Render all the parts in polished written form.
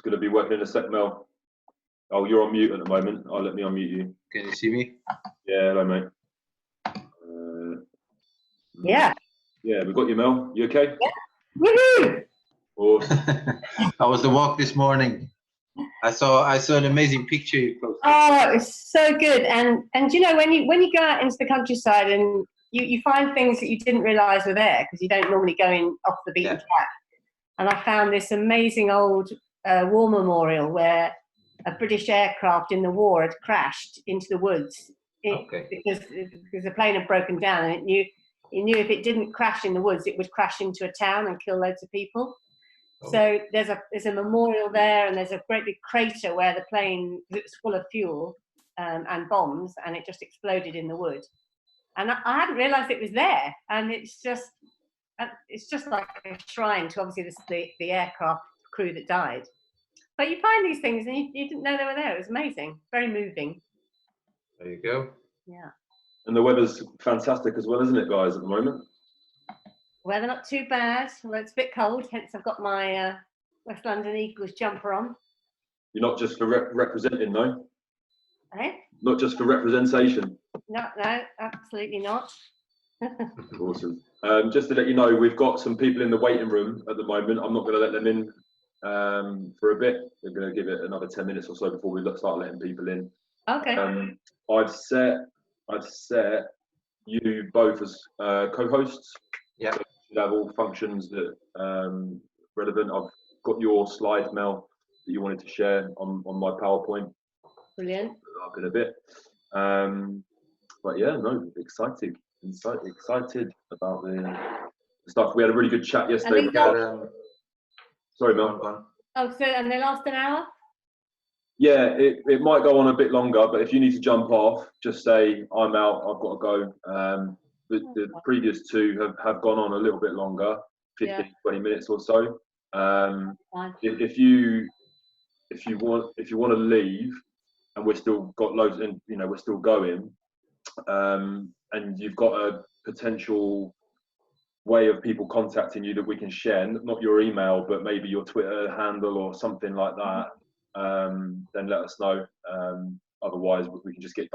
It's going to be working in a sec, Mel. Oh, you're on mute at the moment. I'll let me unmute you. Can you see me? Yeah, hello, mate. Yeah. Yeah, we got you, Mel. You okay? Yeah. Woohoo! Awesome. How was the walk this morning? I saw an amazing picture you posted. Oh, it's so good. And you know, when you go out into the countryside and you find things that you didn't realise were there because you don't normally go in off the beaten track. And I found this amazing old war memorial where a British aircraft in the war had crashed into the woods because the plane had broken down, and it knew if it didn't crash in the woods, it would crash into a town and kill loads of people. Oh. So there's a memorial there, and there's a great big crater where the plane was full of fuel and bombs, and it just exploded in the wood. And I hadn't realised it was there, and it's just like a shrine to obviously the aircraft crew that died. But you find these things and you didn't know they were there. It was amazing, very moving. There you go. Yeah. And the weather's fantastic as well, isn't it, guys, at the moment? Weather not too bad, although it's a bit cold, hence I've got my West London Eagles jumper on. You're not just for representing, no? Eh? Not just for representation? No, absolutely not. Awesome. Just to let you know, we've got some people in the waiting room at the moment. I'm not going to let them in for a bit. We're going to give it another 10 minutes or so before we start letting people in. Okay. I've set you both as co-hosts. Yeah. So you should have all functions that relevant. I've got your slide, Mel, that you wanted to share on my PowerPoint. Brilliant. Up in a bit. But yeah, no, excited about the stuff. We had a really good chat yesterday. Sorry, Mel. Oh, so and they last an hour? Yeah, it might go on a bit longer, but if you need to jump off, just say I'm out. I've got to go. The previous two have gone on a little bit longer, 15, 20 minutes or so. If you want to leave, and we're still got loads, and we're still going, and you've got a potential way of people contacting you that we can share, not your email, but maybe your Twitter handle or something like that, then let us know. Otherwise, we can just get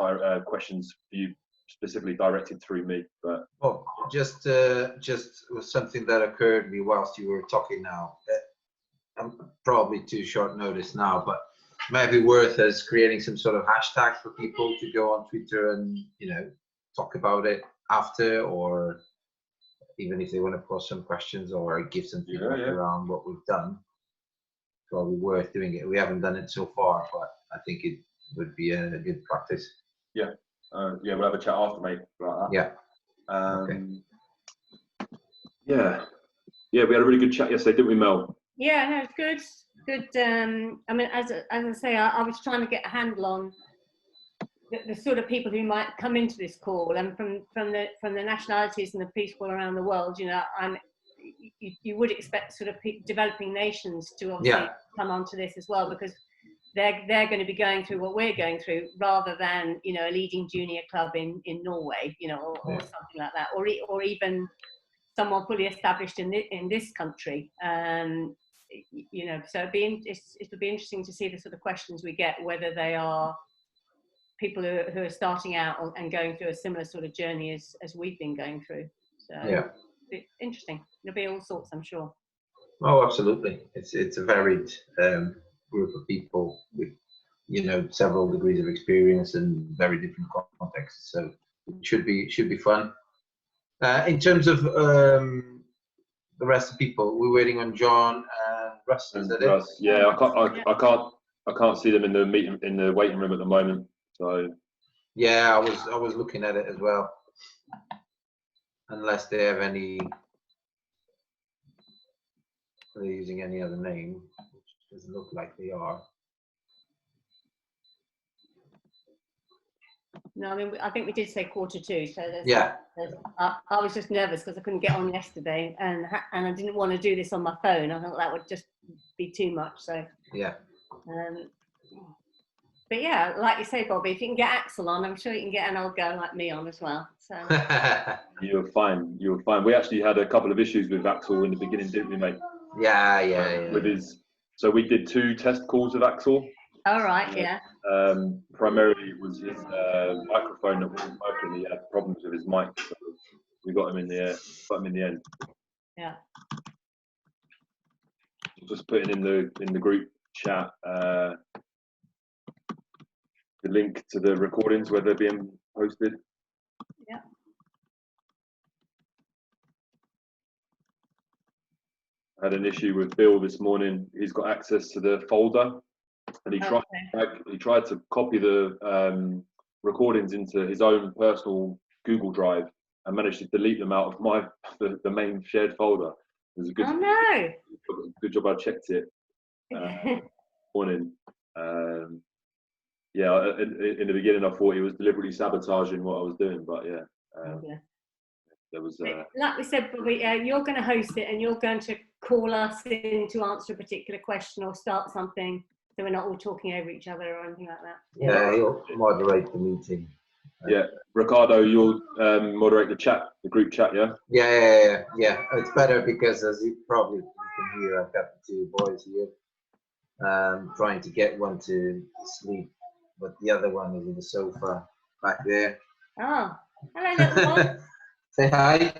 questions for you specifically directed through me. But just something that occurred to me whilst you were talking now. I'm probably too short notice now, but it might be worth us creating some sort of hashtag for people to go on Twitter and talk about it after, or even if they want to post some questions or give some feedback around what we've done. Probably worth doing it. We haven't done it so far, but I think it would be a good practice. Yeah, we'll have a chat after, mate. Like that. Yeah. Okay. Yeah, we had a really good chat yesterday, didn't we, Mel? Yeah, no, it's good. I mean, as I say, I was trying to get a handle on the sort of people who might come into this call, and from the nationalities and the people around the world. You would expect sort of developing nations to obviously come onto this as well, because they're going to be going through what we're going through, rather than a leading junior club in Norway, or something like that, or even someone fully established in this country. So it would be interesting to see the sort of questions we get, whether they are people who are starting out and going through a similar sort of journey as we've been going through. So it's interesting. There'll be all sorts, I'm sure. Oh, absolutely. It's a varied group of people with several degrees of experience and very different contexts. So it should be fun. In terms of the rest of people, we're waiting on John and Russ. Is that it? Yeah, I can't see them in the waiting room at the moment. So yeah, I was looking at it as well. Unless they have they're using any other name, which doesn't look like they are. No, I mean, I think we did say 1:45. So I was just nervous because I couldn't get on yesterday, and I didn't want to do this on my phone. I thought that would just be too much. So yeah. But yeah, like you say, Bobby, if you can get Axel on, I'm sure you can get an old girl like me on as well. So You're fine. We actually had a couple of issues with Axel in the beginning, didn't we, mate? Yeah. With his So we did 2 test calls with Axel. All right, yeah. Primarily it was his microphone that wasn't working. He had problems with his mic, so we got him in the end. Yeah. Just putting in the group chat the link to the recordings where they're being posted. Yeah. I had an issue with Bill this morning. He's got access to the folder, and he tried to copy the recordings into his own personal Google Drive and managed to delete them out of the main shared folder. It was a good. Oh no! Good job. I checked it morning. Yeah, in the beginning I thought he was deliberately sabotaging what I was doing, but yeah. There was. Like we said, Bobby, you're going to host it, and you're going to call us in to answer a particular question or start something, so we're not all talking over each other or anything like that. Yeah, he'll moderate the meeting. Yeah, Ricardo, you'll moderate the group chat, yeah? Yeah. It's better because, as you probably can hear, I've got the 2 boys here, trying to get one to sleep, but the other one is in the sofa back there. Oh, hello, little one. Say hi.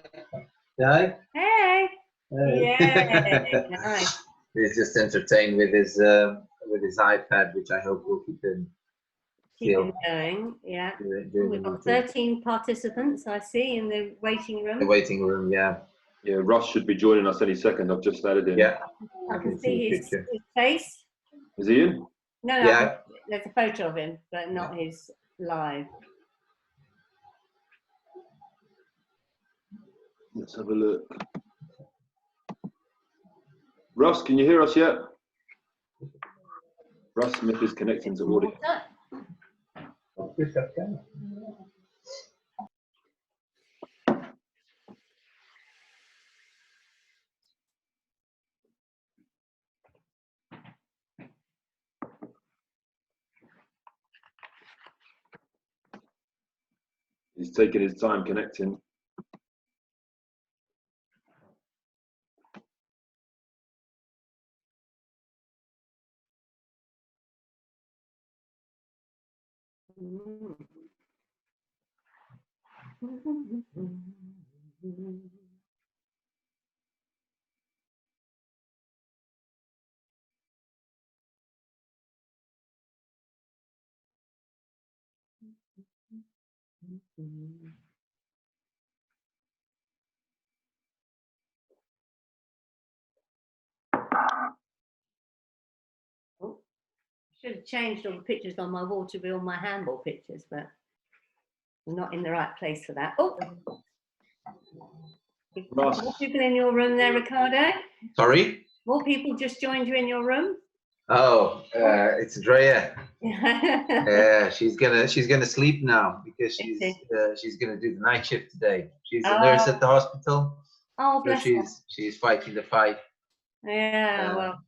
Hi. Hey. Yeah. Nice. He's just entertained with his iPad, which I hope will keep him going. Yeah. We've got 13 participants, I see, in the waiting room. The waiting room, yeah. Yeah, Russ should be joining us any second. I've just added in. Yeah. I can see his face. Is he in? No, Yeah. There's a photo of him, but not his live. Let's have a look. Russ, can you hear us yet? Russ Smith is connecting to audio. He's taking his time connecting. Oh, should have changed all the pictures on my wall to be all my handball pictures, but I'm not in the right place for that. Oh, more people in your room there, Ricardo? Sorry? More people just joined you in your room? Oh, it's Drea. Yeah, she's gonna sleep now because she's gonna do the night shift today. She's a nurse at the hospital. Oh, bless her. She's fighting the fight. Yeah, well,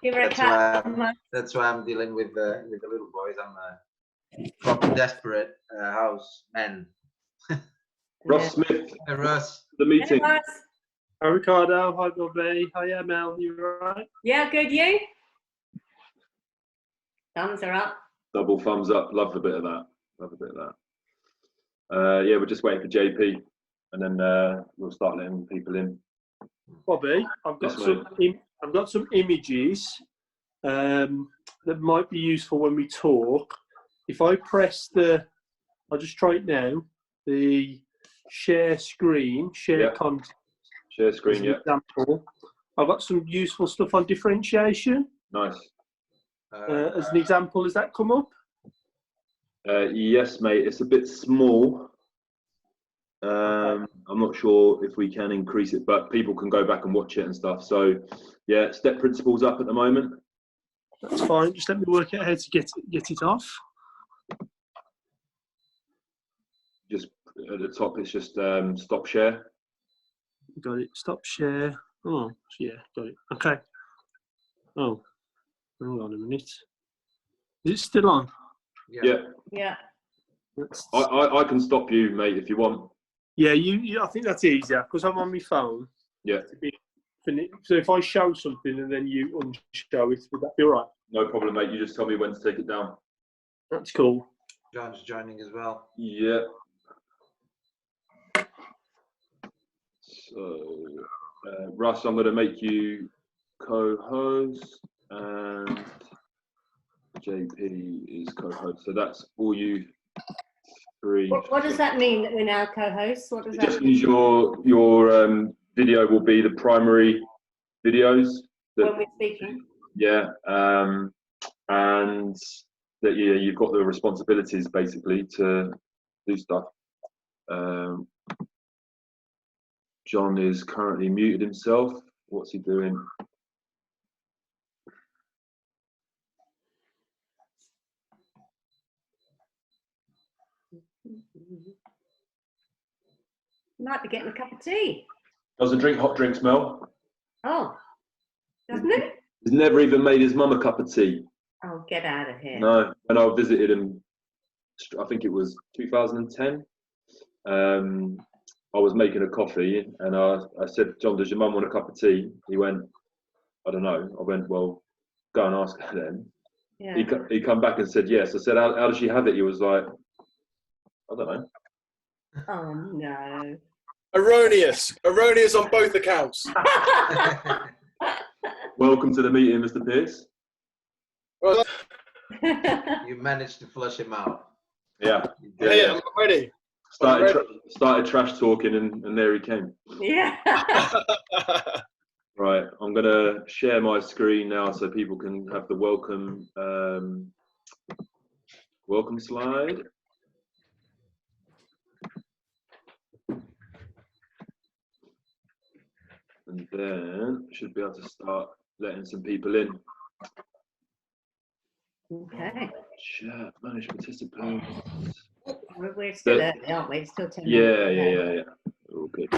give her a clap. That's why I'm dealing with the little boys. I'm proper desperate houseman. Russ Smith. Hey, Russ. The meeting. Hey, Hi, Ricardo. Hi, Bobby. Hi, Mel. You all right? Yeah, good. You? Thumbs are up. Double thumbs up. Love a bit of that. Yeah, we're just waiting for JP, and then we'll start letting people in. Bobby, I've got some images that might be useful when we talk. If I press I'll just try it now. The share screen, content. Share screen, yeah. Example. I've got some useful stuff on differentiation. Nice. As an example, has that come up? Yes, mate. It's a bit small. I'm not sure if we can increase it, but people can go back and watch it and stuff. So, yeah, step principles up at the moment. That's fine. Just let me work out how to get it off. Just at the top, it's just stop share. Got it. Stop share. Oh, yeah, got it. Okay. Oh, hang on a minute. Is it still on? Yeah. I can stop you, mate, if you want. Yeah, you. I think that's easier because I'm on my phone. Yeah. To be So if I show something and then you unshow it, would that be all right? No problem, mate. You just tell me when to take it down. That's cool. John's joining as well. Yeah. So, Russ, I'm going to make you co-host, and JP is co-host. So that's all you three. What does that mean that we're now co-hosts? What does It that just mean? means your video will be the primary videos. When we're speaking? Yeah. And that you've got the responsibilities basically to do stuff. John is currently muted himself. What's he doing? Might be getting a cup of tea. Doesn't drink hot drinks, Mel. Oh, doesn't it? He's never even made his mum a cup of tea. Oh, get out of here. No, when I visited him, I think it was 2010. I was making a coffee and I said, John, does your mum want a cup of tea? He went, I don't know. I went, well, go and ask her then. Yeah. He come back and said yes. I said, how does she have it? He was like, I don't know. Oh, no. Erroneous on both accounts. Welcome to the meeting, Mr. Pearce. Well, You managed to flush him out. Yeah. hey, I'm ready. Started trash talking and there he came. Yeah. Right, I'm going to share my screen now so people can have the welcome slide. And then should be able to start letting some people in. Okay. Chat, manage participants. We're still early, aren't we? It's still 10 minutes. Yeah. All good.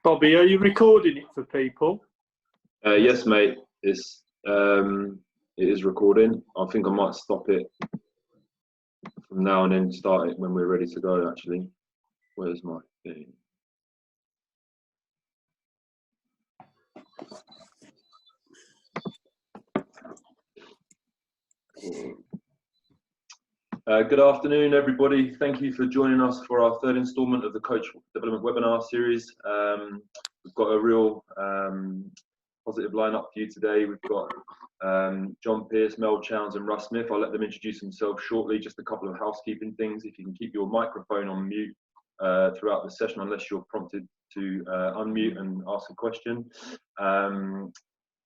Bobby, are you recording it for people? Yes, mate. It is recording. I think I might stop it from now and then start it when we're ready to go. Actually, where's my thing? Good afternoon, everybody. Thank you for joining us for our third instalment of the Coach Development Webinar Series. We've got a real positive lineup for you today. We've got John Pearce, Mel Chowns and Russ Smith. I'll let them introduce themselves shortly. Just a couple of housekeeping things. If you can keep your microphone on mute throughout the session, unless you're prompted to unmute and ask a question, that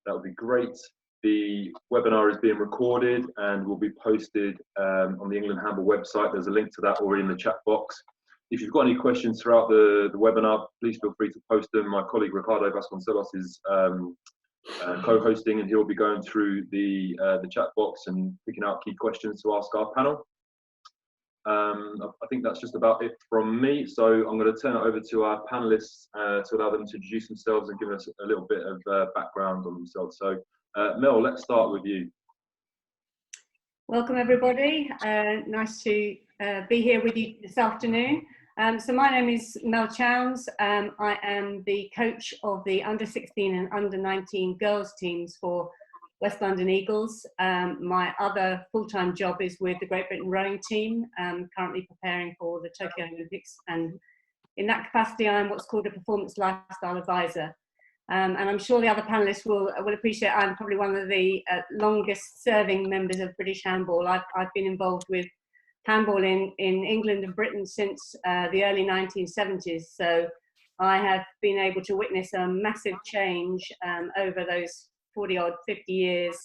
would be great. The webinar is being recorded and will be posted on the England Handball website. There's a link to that already in the chat box. If you've got any questions throughout the webinar, please feel free to post them. My colleague Ricardo Vasconcelos is co-hosting, and he'll be going through the chat box and picking out key questions to ask our panel. I think that's just about it from me. So I'm going to turn it over to our panelists to allow them to introduce themselves and give us a little bit of background on themselves. So Mel, let's start with you. Welcome, everybody. Nice to be here with you this afternoon. So my name is Mel Chowns. I am the coach of the under-16 and under-19 girls teams for West London Eagles. My other full-time job is with the Great Britain rowing team, currently preparing for the Tokyo Olympics. And in that capacity, I'm what's called a performance lifestyle advisor. And I'm sure the other panelists will appreciate I'm probably one of the longest serving members of British handball. I've been involved with handball in England and Britain since the early 1970s. So I have been able to witness a massive change over those 40 odd 50 years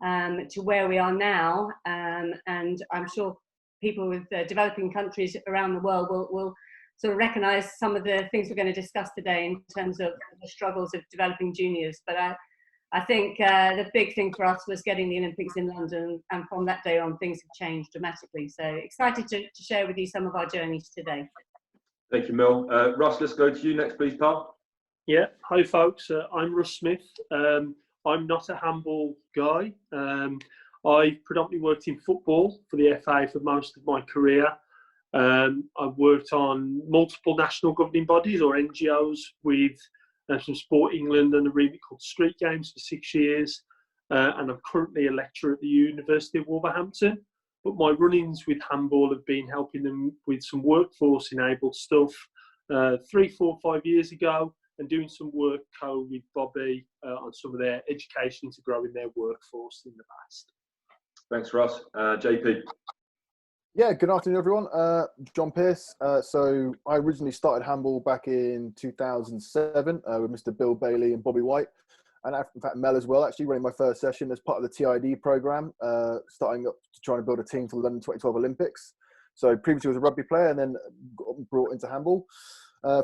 to where we are now. And I'm sure people with developing countries around the world will sort of recognise some of the things we're going to discuss today in terms of the struggles of developing juniors. But I think the big thing for us was getting the Olympics in London, and from that day on, things have changed dramatically. So excited to share with you some of our journeys today. Thank you, Mel. Russ, let's go to you next, please, pal. Yeah, hi folks, I'm Russ Smith. I'm not a handball guy. I predominantly worked in football for the FA for most of my career. I've worked on multiple national governing bodies or NGOs with from Sport England and a remit called Street Games for 6 years. And I'm currently a lecturer at the University of Wolverhampton. But my run-ins with handball have been helping them with some workforce-enabled stuff 3, 4, 5 years ago, and doing some work with Bobby on some of their education to grow in their workforce in the past. Thanks, Russ. JP. Yeah, good afternoon, everyone. John Pearce. So I originally started handball back in 2007 with Mr. Bill Bailey and Bobby White. And in fact, Mel as well, actually running my first session as part of the TID program, starting up to trying to build a team for the London 2012 Olympics. So previously I was a rugby player and then got brought into handball.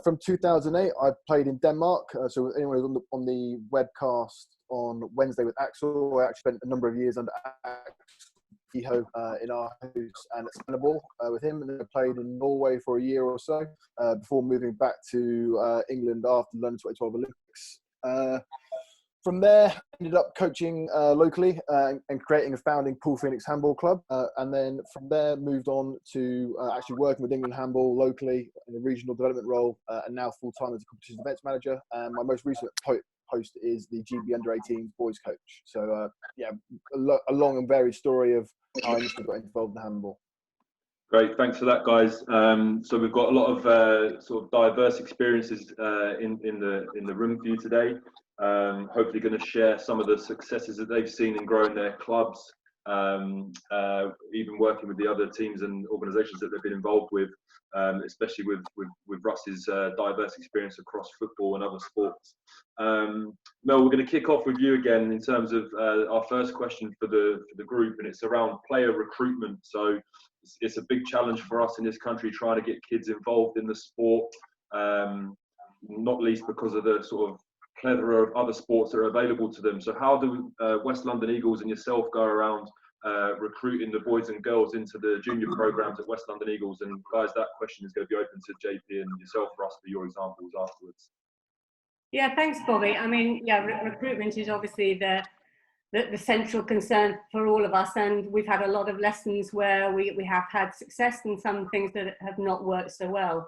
From 2008, I played in Denmark. So anyone who's on the webcast on Wednesday with Axel, I actually spent a number of years under Axel in our house and at Spannable with him, and then I played in Norway for a year or so before moving back to England after the London 2012 Olympics. From there, ended up coaching locally and creating and founding Pool Phoenix Handball Club. And then from there, moved on to actually working with England Handball locally in a regional development role, and now full-time as a competition events manager. And my most recent post is the GB Under-18 boys coach. So yeah, a long and varied story of how I initially got involved in handball. Great, thanks for that, guys. So we've got a lot of sort of diverse experiences in the room for you today. Hopefully going to share some of the successes that they've seen in growing their clubs, even working with the other teams and organisations that they've been involved with, especially with Russ's diverse experience across football and other sports. Mel, we're going to kick off with you again in terms of our first question for the group, and it's around player recruitment. So it's a big challenge for us in this country trying to get kids involved in the sport, not least because of the sort of plethora of other sports that are available to them. So how do West London Eagles and yourself go around recruiting the boys and girls into the junior programs at West London Eagles? And guys, that question is going to be open to JP and yourself, Russ, for your examples afterwards. Yeah, thanks, Bobby. I mean, yeah, recruitment is obviously the central concern for all of us, and we've had a lot of lessons where we have had success and some things that have not worked so well.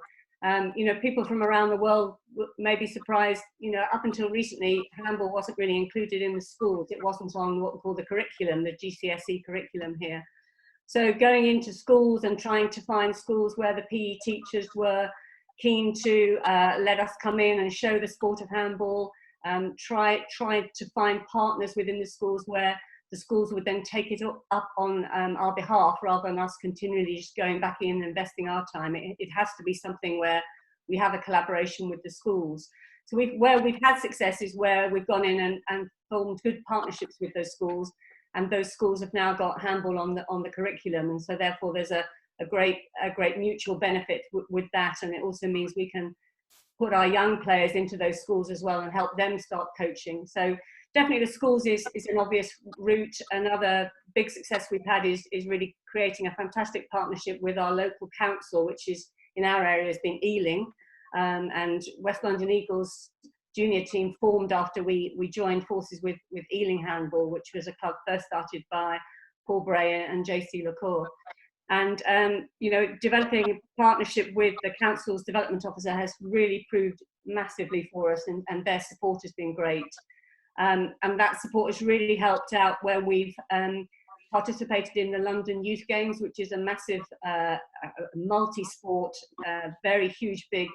You know, people from around the world may be surprised, you know, up until recently, handball wasn't really included in the schools. It wasn't on what we call the curriculum, the GCSE curriculum here. So going into schools and trying to find schools where the PE teachers were keen to let us come in and show the sport of handball, try to find partners within the schools where the schools would then take it up on our behalf rather than us continually just going back in and investing our time. It has to be something where we have a collaboration with the schools. So where we've had success is where we've gone in and formed good partnerships with those schools, and those schools have now got handball on the curriculum, and so therefore there's a great mutual benefit with that, and it also means we can put our young players into those schools as well and help them start coaching. So definitely the schools is an obvious route. Another big success we've had is really creating a fantastic partnership with our local council, which is in our area has been Ealing, and West London Eagles junior team formed after we joined forces with Ealing Handball, which was a club first started by Paul Bray and JC LaCour. And, you know, developing a partnership with the council's development officer has really proved massively for us, and their support has been great. And that support has really helped out where we've participated in the London Youth Games, which is a massive multi-sport, very huge, big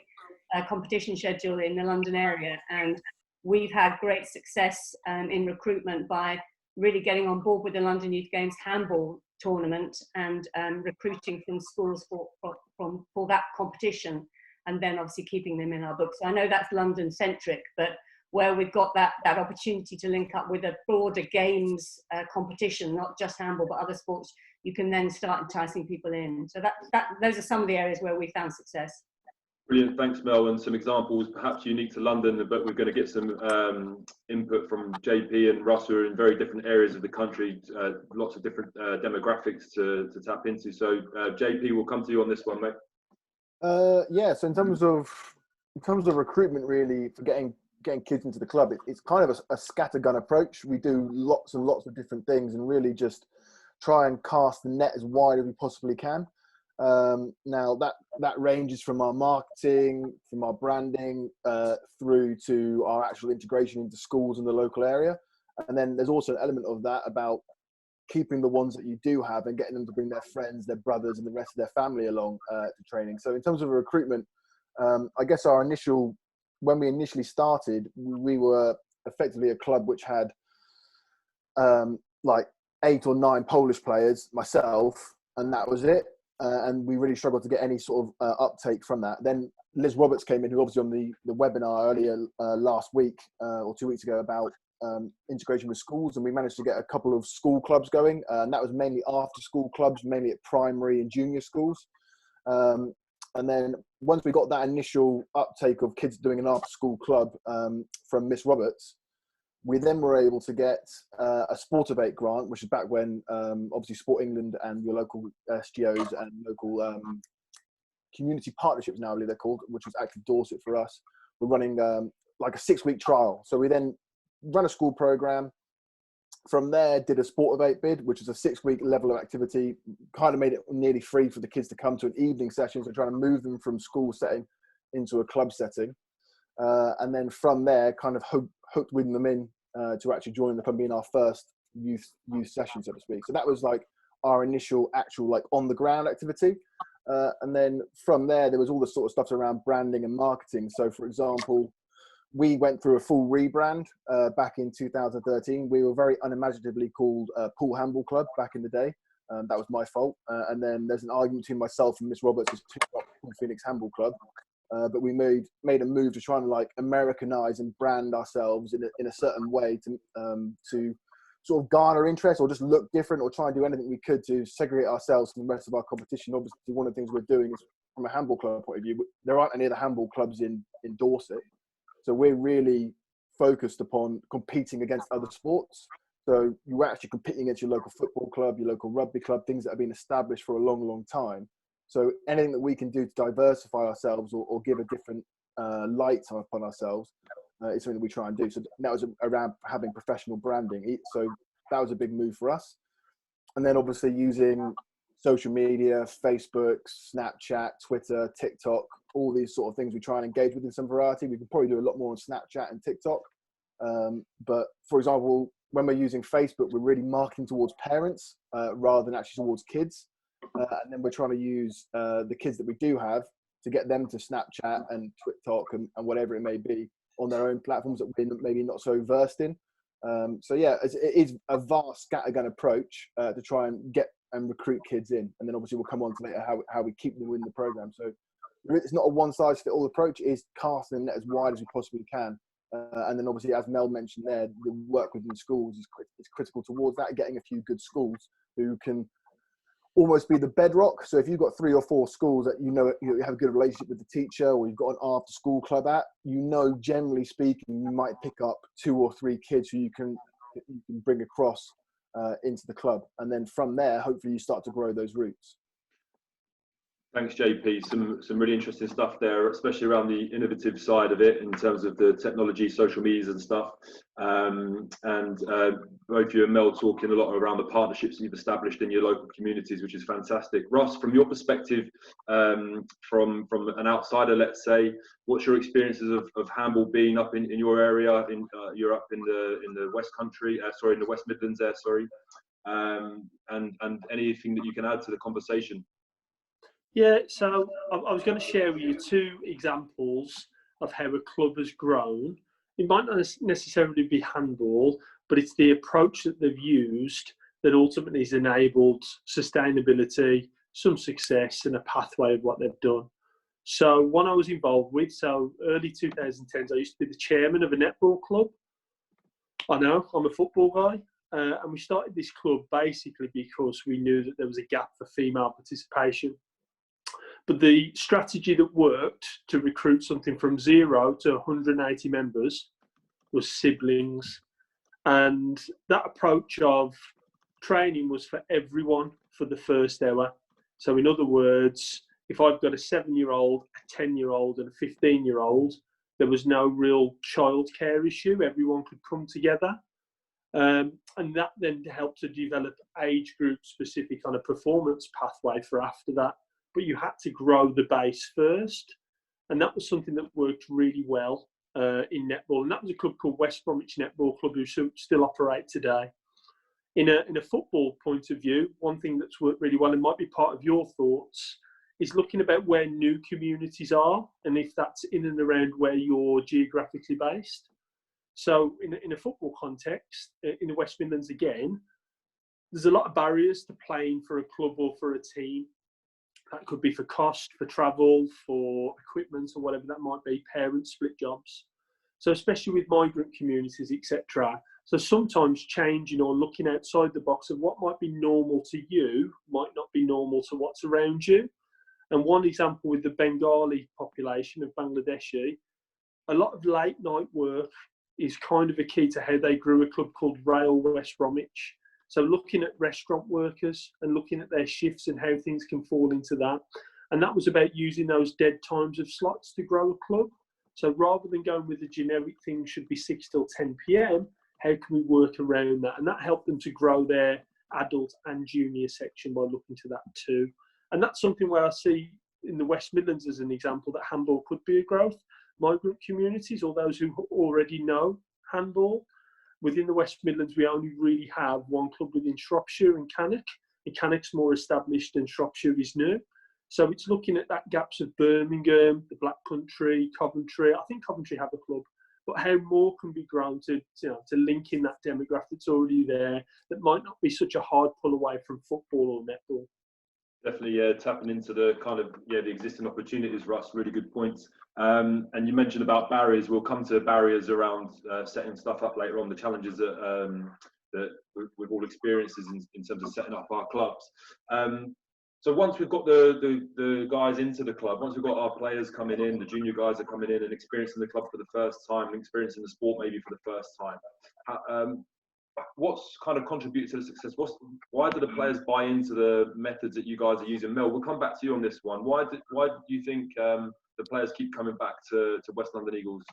competition schedule in the London area. And we've had great success in recruitment by really getting on board with the London Youth Games handball tournament and recruiting from schools for that competition, and then obviously keeping them in our books. So I know that's London centric, but where we've got that opportunity to link up with a broader games competition, not just handball but other sports, you can then start enticing people in. So those are some of the areas where we found success. Brilliant, thanks Mel, and some examples perhaps unique to London, but we're going to get some input from JP and Russ, who are in very different areas of the country, lots of different demographics to tap into. So JP, we'll come to you on this one, mate. Yeah, so in terms of recruitment, really, for getting kids into the club, it's kind of a scattergun approach. We do lots and lots of different things and really just try and cast the net as wide as we possibly can. Now that ranges from our marketing, from our branding, through to our actual integration into schools in the local area. And then there's also an element of that about keeping the ones that you do have and getting them to bring their friends, their brothers, and the rest of their family along to training. So in terms of recruitment, I guess when we initially started, we were effectively a club which had like 8 or 9 Polish players, myself, and that was it. And we really struggled to get any sort of uptake from that. Then Liz Roberts came in, who obviously on the webinar earlier last week or 2 weeks ago about integration with schools, and we managed to get a couple of school clubs going, and that was mainly after school clubs, mainly at primary and junior schools. And then once we got that initial uptake of kids doing an after school club from Miss Roberts, we then were able to get a Sportivate grant, which is back when obviously Sport England and your local SGOs and local community partnerships, now I believe they're called, which was Active Dorset for us, we're running like a 6-week trial. So we then run a school program. From there, did a Sportivate bid, which is a 6-week level of activity, kind of made it nearly free for the kids to come to an evening session. So trying to move them from school setting into a club setting. And then from there, kind of hooked with them in to actually join the club, being our first youth session, so to speak. So that was like our initial actual like on the ground activity. And then from there was all the sort of stuff around branding and marketing. So for example, we went through a full rebrand back in 2013. We were very unimaginatively called Pool Handball Club back in the day. That was my fault. And then there's an argument between myself and Miss Roberts as to Pool Phoenix Handball Club. But we made a move to try and like Americanize and brand ourselves in a certain way to sort of garner interest or just look different or try and do anything we could to segregate ourselves from the rest of our competition. Obviously, one of the things we're doing is from a handball club point of view, there aren't any other handball clubs in Dorset. So we're really focused upon competing against other sports. So you're actually competing against your local football club, your local rugby club, things that have been established for a long, long time. So anything that we can do to diversify ourselves or give a different light upon ourselves is something that we try and do. So that was around having professional branding. So that was a big move for us. And then obviously using social media, Facebook, Snapchat, Twitter, TikTok, all these sort of things we try and engage with in some variety. We can probably do a lot more on Snapchat and TikTok. But for example, when we're using Facebook, we're really marketing towards parents rather than actually towards kids. And then we're trying to use the kids that we do have to get them to Snapchat and TikTok and whatever it may be on their own platforms that we're maybe not so versed in. So yeah, it is a vast scattergun approach to try and get and recruit kids in. And then obviously we'll come on to later how we keep them in the program. So it's not a one-size-fits-all approach. It is casting the net as wide as we possibly can. And then obviously, as Mel mentioned there, the work within schools is critical towards that, getting a few good schools who can almost be the bedrock. So if you've got 3 or 4 schools that you have a good relationship with the teacher, or you've got an after-school club at, generally speaking, you might pick up 2 or 3 kids who you can bring across into the club. And then from there, hopefully you start to grow those roots. Thanks, JP. Some really interesting stuff there, especially around the innovative side of it in terms of the technology, social medias and stuff. And both you and Mel talking a lot around the partnerships that you've established in your local communities, which is fantastic. Ross, from your perspective, from an outsider, let's say, what's your experiences of handball being up in your area? You're up in the West Country, in the West Midlands there, sorry. And anything that you can add to the conversation? Yeah, so I was going to share with you 2 examples of how a club has grown. It might not necessarily be handball, but it's the approach that they've used that ultimately has enabled sustainability, some success, and a pathway of what they've done. So one I was involved with, so early 2010s, I used to be the chairman of a netball club. I know, I'm a football guy. And we started this club basically because we knew that there was a gap for female participation. But the strategy that worked to recruit something from 0 to 180 members was siblings. And that approach of training was for everyone for the first hour. So in other words, if I've got a 7-year-old, a 10-year-old and a 15-year-old, there was no real childcare issue. Everyone could come together. And that then helped to develop age group specific on a performance pathway for after that. but you had to grow the base first. And that was something that worked really well in netball. And that was a club called West Bromwich Netball Club, who still operate today. In a football point of view, one thing that's worked really well and might be part of your thoughts is looking about where new communities are and if that's in and around where you're geographically based. So in a football context, in the West Midlands again, there's a lot of barriers to playing for a club or for a team. That could be for cost, for travel, for equipment, or whatever that might be. Parents split jobs. So especially with migrant communities, etc. So sometimes changing or looking outside the box of what might be normal to you might not be normal to what's around you. And one example with the Bengali population of Bangladeshi, a lot of late night work is kind of a key to how they grew a club called Rail West Bromwich. So looking at restaurant workers and looking at their shifts and how things can fall into that. And that was about using those dead times of slots to grow a club. So rather than going with the generic thing should be 6 till 10 p.m, how can we work around that? And that helped them to grow their adult and junior section by looking to that too. And that's something where I see in the West Midlands as an example that handball could be a growth. Migrant communities or those who already know handball. Within the West Midlands, we only really have one club within Shropshire and Cannock. And Cannock's more established and Shropshire is new. So it's looking at that gaps of Birmingham, the Black Country, Coventry. I think Coventry have a club, but how more can be grown to link in that demographic that's already there that might not be such a hard pull away from football or netball. Definitely tapping into the kind of the existing opportunities, Russ. Really good points. And you mentioned about barriers. We'll come to barriers around setting stuff up later on. The challenges that we've all experienced in terms of setting up our clubs. So once we've got the guys into the club, once we've got our players coming in, the junior guys are coming in and experiencing the club for the first time, and experiencing the sport maybe for the first time. What's kind of contributed to the success? Why do the players buy into the methods that you guys are using? Mel, we'll come back to you on this one. Why do you think the players keep coming back to West London Eagles?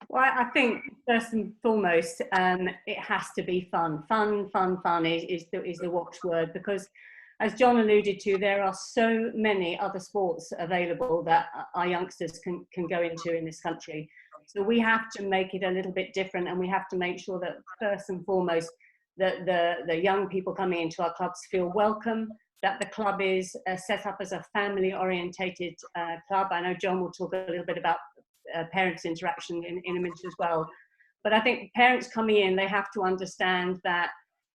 Well, I think first and foremost, it has to be fun. Fun is the watchword, because as John alluded to, there are so many other sports available that our youngsters can go into in this country. So we have to make it a little bit different, and we have to make sure that first and foremost that the young people coming into our clubs feel welcome, that the club is set up as a family-orientated club. I know John will talk a little bit about parents' interaction in a minute as well. But I think parents coming in, they have to understand that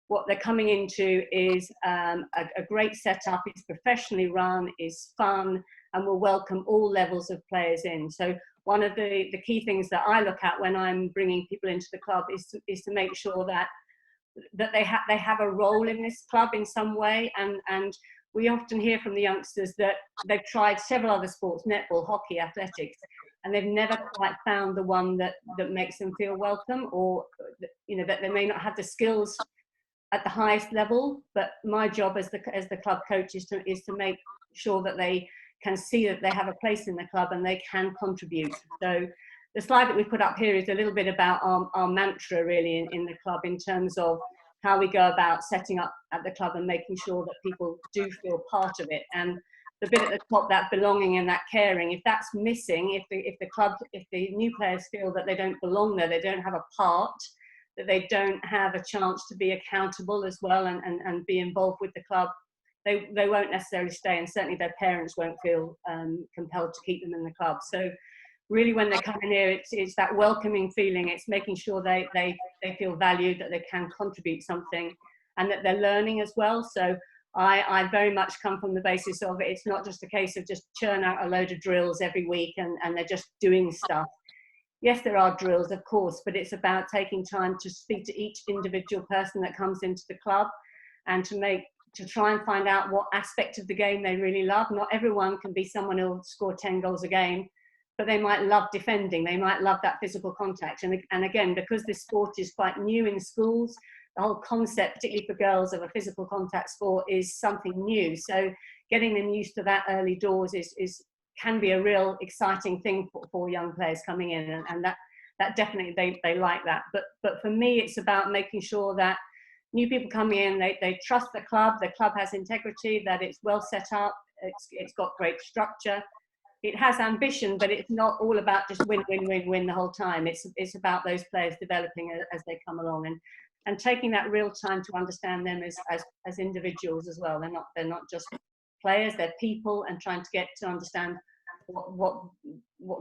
what they're coming into is a great setup, it's professionally run, is fun, and will welcome all levels of players in. So one of the key things that I look at when I'm bringing people into the club is to make sure that they have a role in this club in some way. And we often hear from the youngsters that they've tried several other sports, netball, hockey, athletics, and they've never quite found the one that makes them feel welcome, or that they may not have the skills at the highest level. But my job as the club coach is to make sure that they can see that they have a place in the club and they can contribute. So the slide that we put up here is a little bit about our mantra really in the club, in terms of how we go about setting up at the club and making sure that people do feel part of it. And the bit at the top, that belonging and that caring, if that's missing, if the new players feel that they don't belong there, they don't have a part, that they don't have a chance to be accountable as well and be involved with the club, they won't necessarily stay, and certainly their parents won't feel compelled to keep them in the club. So really when they come in here, it's that welcoming feeling. It's making sure they feel valued, that they can contribute something, and that they're learning as well. So I very much come from the basis of it's not just a case of just churn out a load of drills every week and they're just doing stuff. Yes, there are drills, of course, but it's about taking time to speak to each individual person that comes into the club, and to try and find out what aspect of the game they really love. Not everyone can be someone who'll score 10 goals a game, but they might love defending. They might love that physical contact. And again, because this sport is quite new in schools, the whole concept, particularly for girls, of a physical contact sport is something new. So getting them used to that early doors can be a real exciting thing for young players coming in, and that definitely they like that. But for me, it's about making sure that new people coming in, they trust the club has integrity, that it's well set up, It's got great structure. It has ambition, but it's not all about just win the whole time. It's about those players developing as they come along, and taking that real time to understand them as individuals as well. They're not just players, they're people, and trying to get to understand what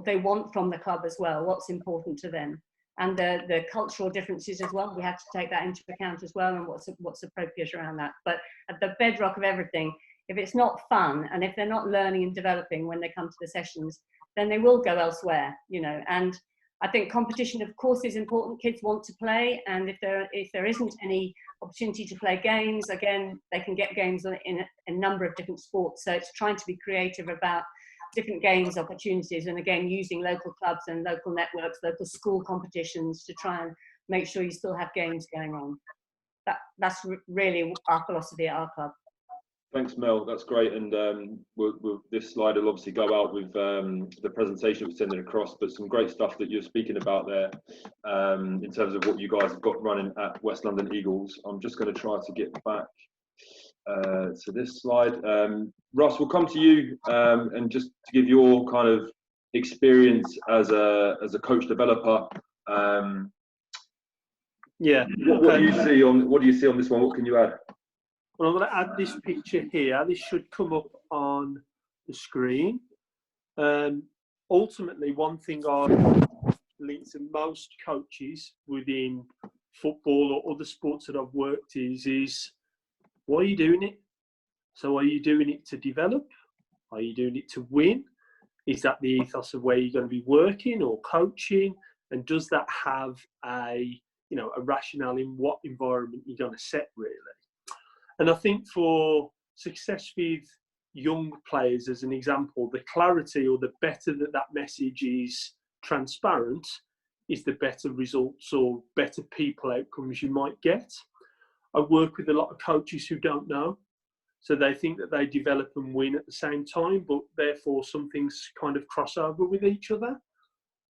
they want from the club as well, what's important to them, and the cultural differences as well. We have to take that into account as well, and what's appropriate around that. But at the bedrock of everything, if it's not fun, and if they're not learning and developing when they come to the sessions, then they will go elsewhere, you know. And I think competition, of course, is important. Kids want to play, and if there isn't any opportunity to play games, again, they can get games in a number of different sports. So it's trying to be creative about different games opportunities, and again, using local clubs and local networks, local school competitions to try and make sure you still have games going on. That's really our philosophy at our club. Thanks, Mel. That's great. And this slide will obviously go out with the presentation we're sending across, but some great stuff that you're speaking about there in terms of what you guys have got running at West London Eagles. I'm just going to try to get back to this slide. Russ, we'll come to you and just to give your kind of experience as a coach developer. Yeah. What do you see on this one? What can you add? Well, I'm going to add this picture here. This should come up on the screen. Ultimately, one thing I've linked to most coaches within football or other sports that I've worked is why are you doing it? So are you doing it to develop? Are you doing it to win? Is that the ethos of where you're going to be working or coaching? And does that have a rationale in what environment you're going to set, really? And I think for success with young players, as an example, the clarity, or the better that message is transparent, is the better results or better people outcomes you might get. I work with a lot of coaches who don't know. So they think that they develop and win at the same time, but therefore some things kind of cross over with each other.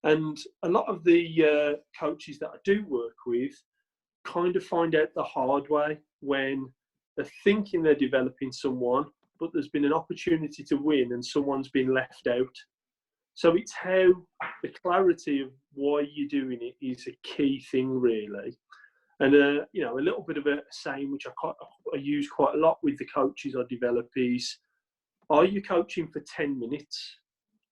And a lot of the coaches that I do work with kind of find out the hard way when they're thinking they're developing someone, but there's been an opportunity to win and someone's been left out. So it's how the clarity of why you're doing it is a key thing, really. And a little bit of a saying which I use quite a lot with the coaches I develop is, are you coaching for 10 minutes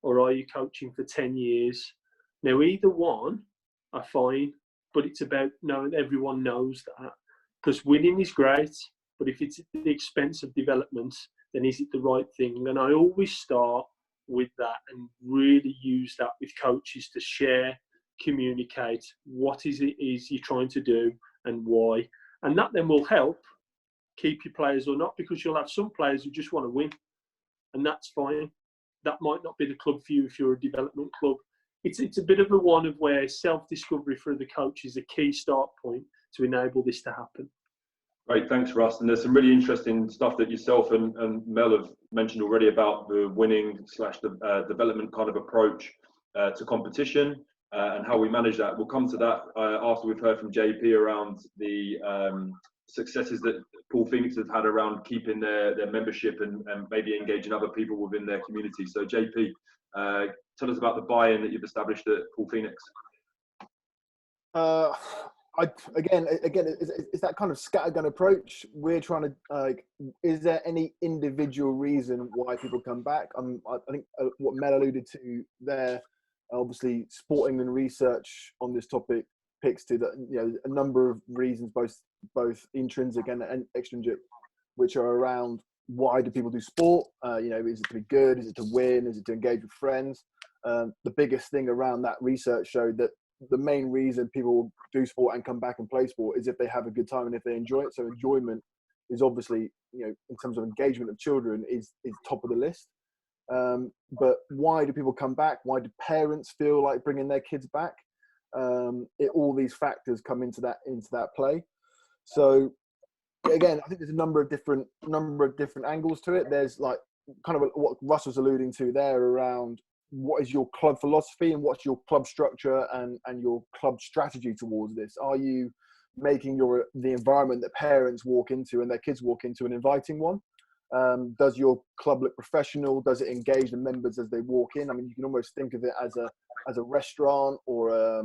or are you coaching for 10 years? Now, either one are fine, but it's about knowing everyone knows that. Because winning is great, but if it's at the expense of development, then is it the right thing? And I always start with that and really use that with coaches to share, communicate what is you're trying to do and why. And that then will help keep your players or not, because you'll have some players who just want to win, and that's fine. That might not be the club for you if you're a development club. It's a bit of a one of where self-discovery for the coach is a key start point to enable this to happen. Great, thanks, Russ. And there's some really interesting stuff that yourself and Mel have mentioned already about the winning / development kind of approach to competition and how we manage that. We'll come to that after we've heard from JP around the successes that Paul Phoenix have had around keeping their membership and maybe engaging other people within their community. So JP, tell us about the buy-in that you've established at Paul Phoenix. Again, it's that kind of scattergun approach. We're trying to is there any individual reason why people come back? I think what Mel alluded to there, obviously sporting and research on this topic picks to that, a number of reasons, both intrinsic and extrinsic, which are around why do people do sport? Is it to be good? Is it to win? Is it to engage with friends? The biggest thing around that research showed that the main reason people do sport and come back and play sport is if they have a good time and if they enjoy it. So enjoyment is obviously, in terms of engagement of children, is top of the list. But why do people come back? Why do parents feel like bringing their kids back? All these factors come into that play. So again, I think there's a number of different angles to it. There's like kind of what Russ was alluding to there around what is your club philosophy and what's your club structure and your club strategy towards this. Are you making the environment that parents walk into and their kids walk into an inviting one? Does your club look professional? Does it engage the members as they walk in? I mean, you can almost think of it as a restaurant or a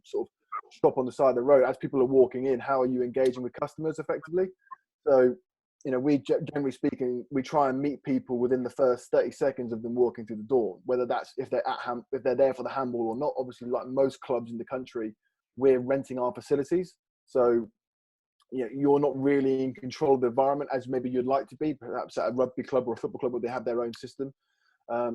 sort of shop on the side of the road. As people are walking in, how are you engaging with customers effectively? So, we generally speaking, we try and meet people within the first 30 seconds of them walking through the door, whether that's if they're there for the handball or not. Obviously, like most clubs in the country, we're renting our facilities. So, you're not really in control of the environment as maybe you'd like to be, perhaps at a rugby club or a football club where they have their own system.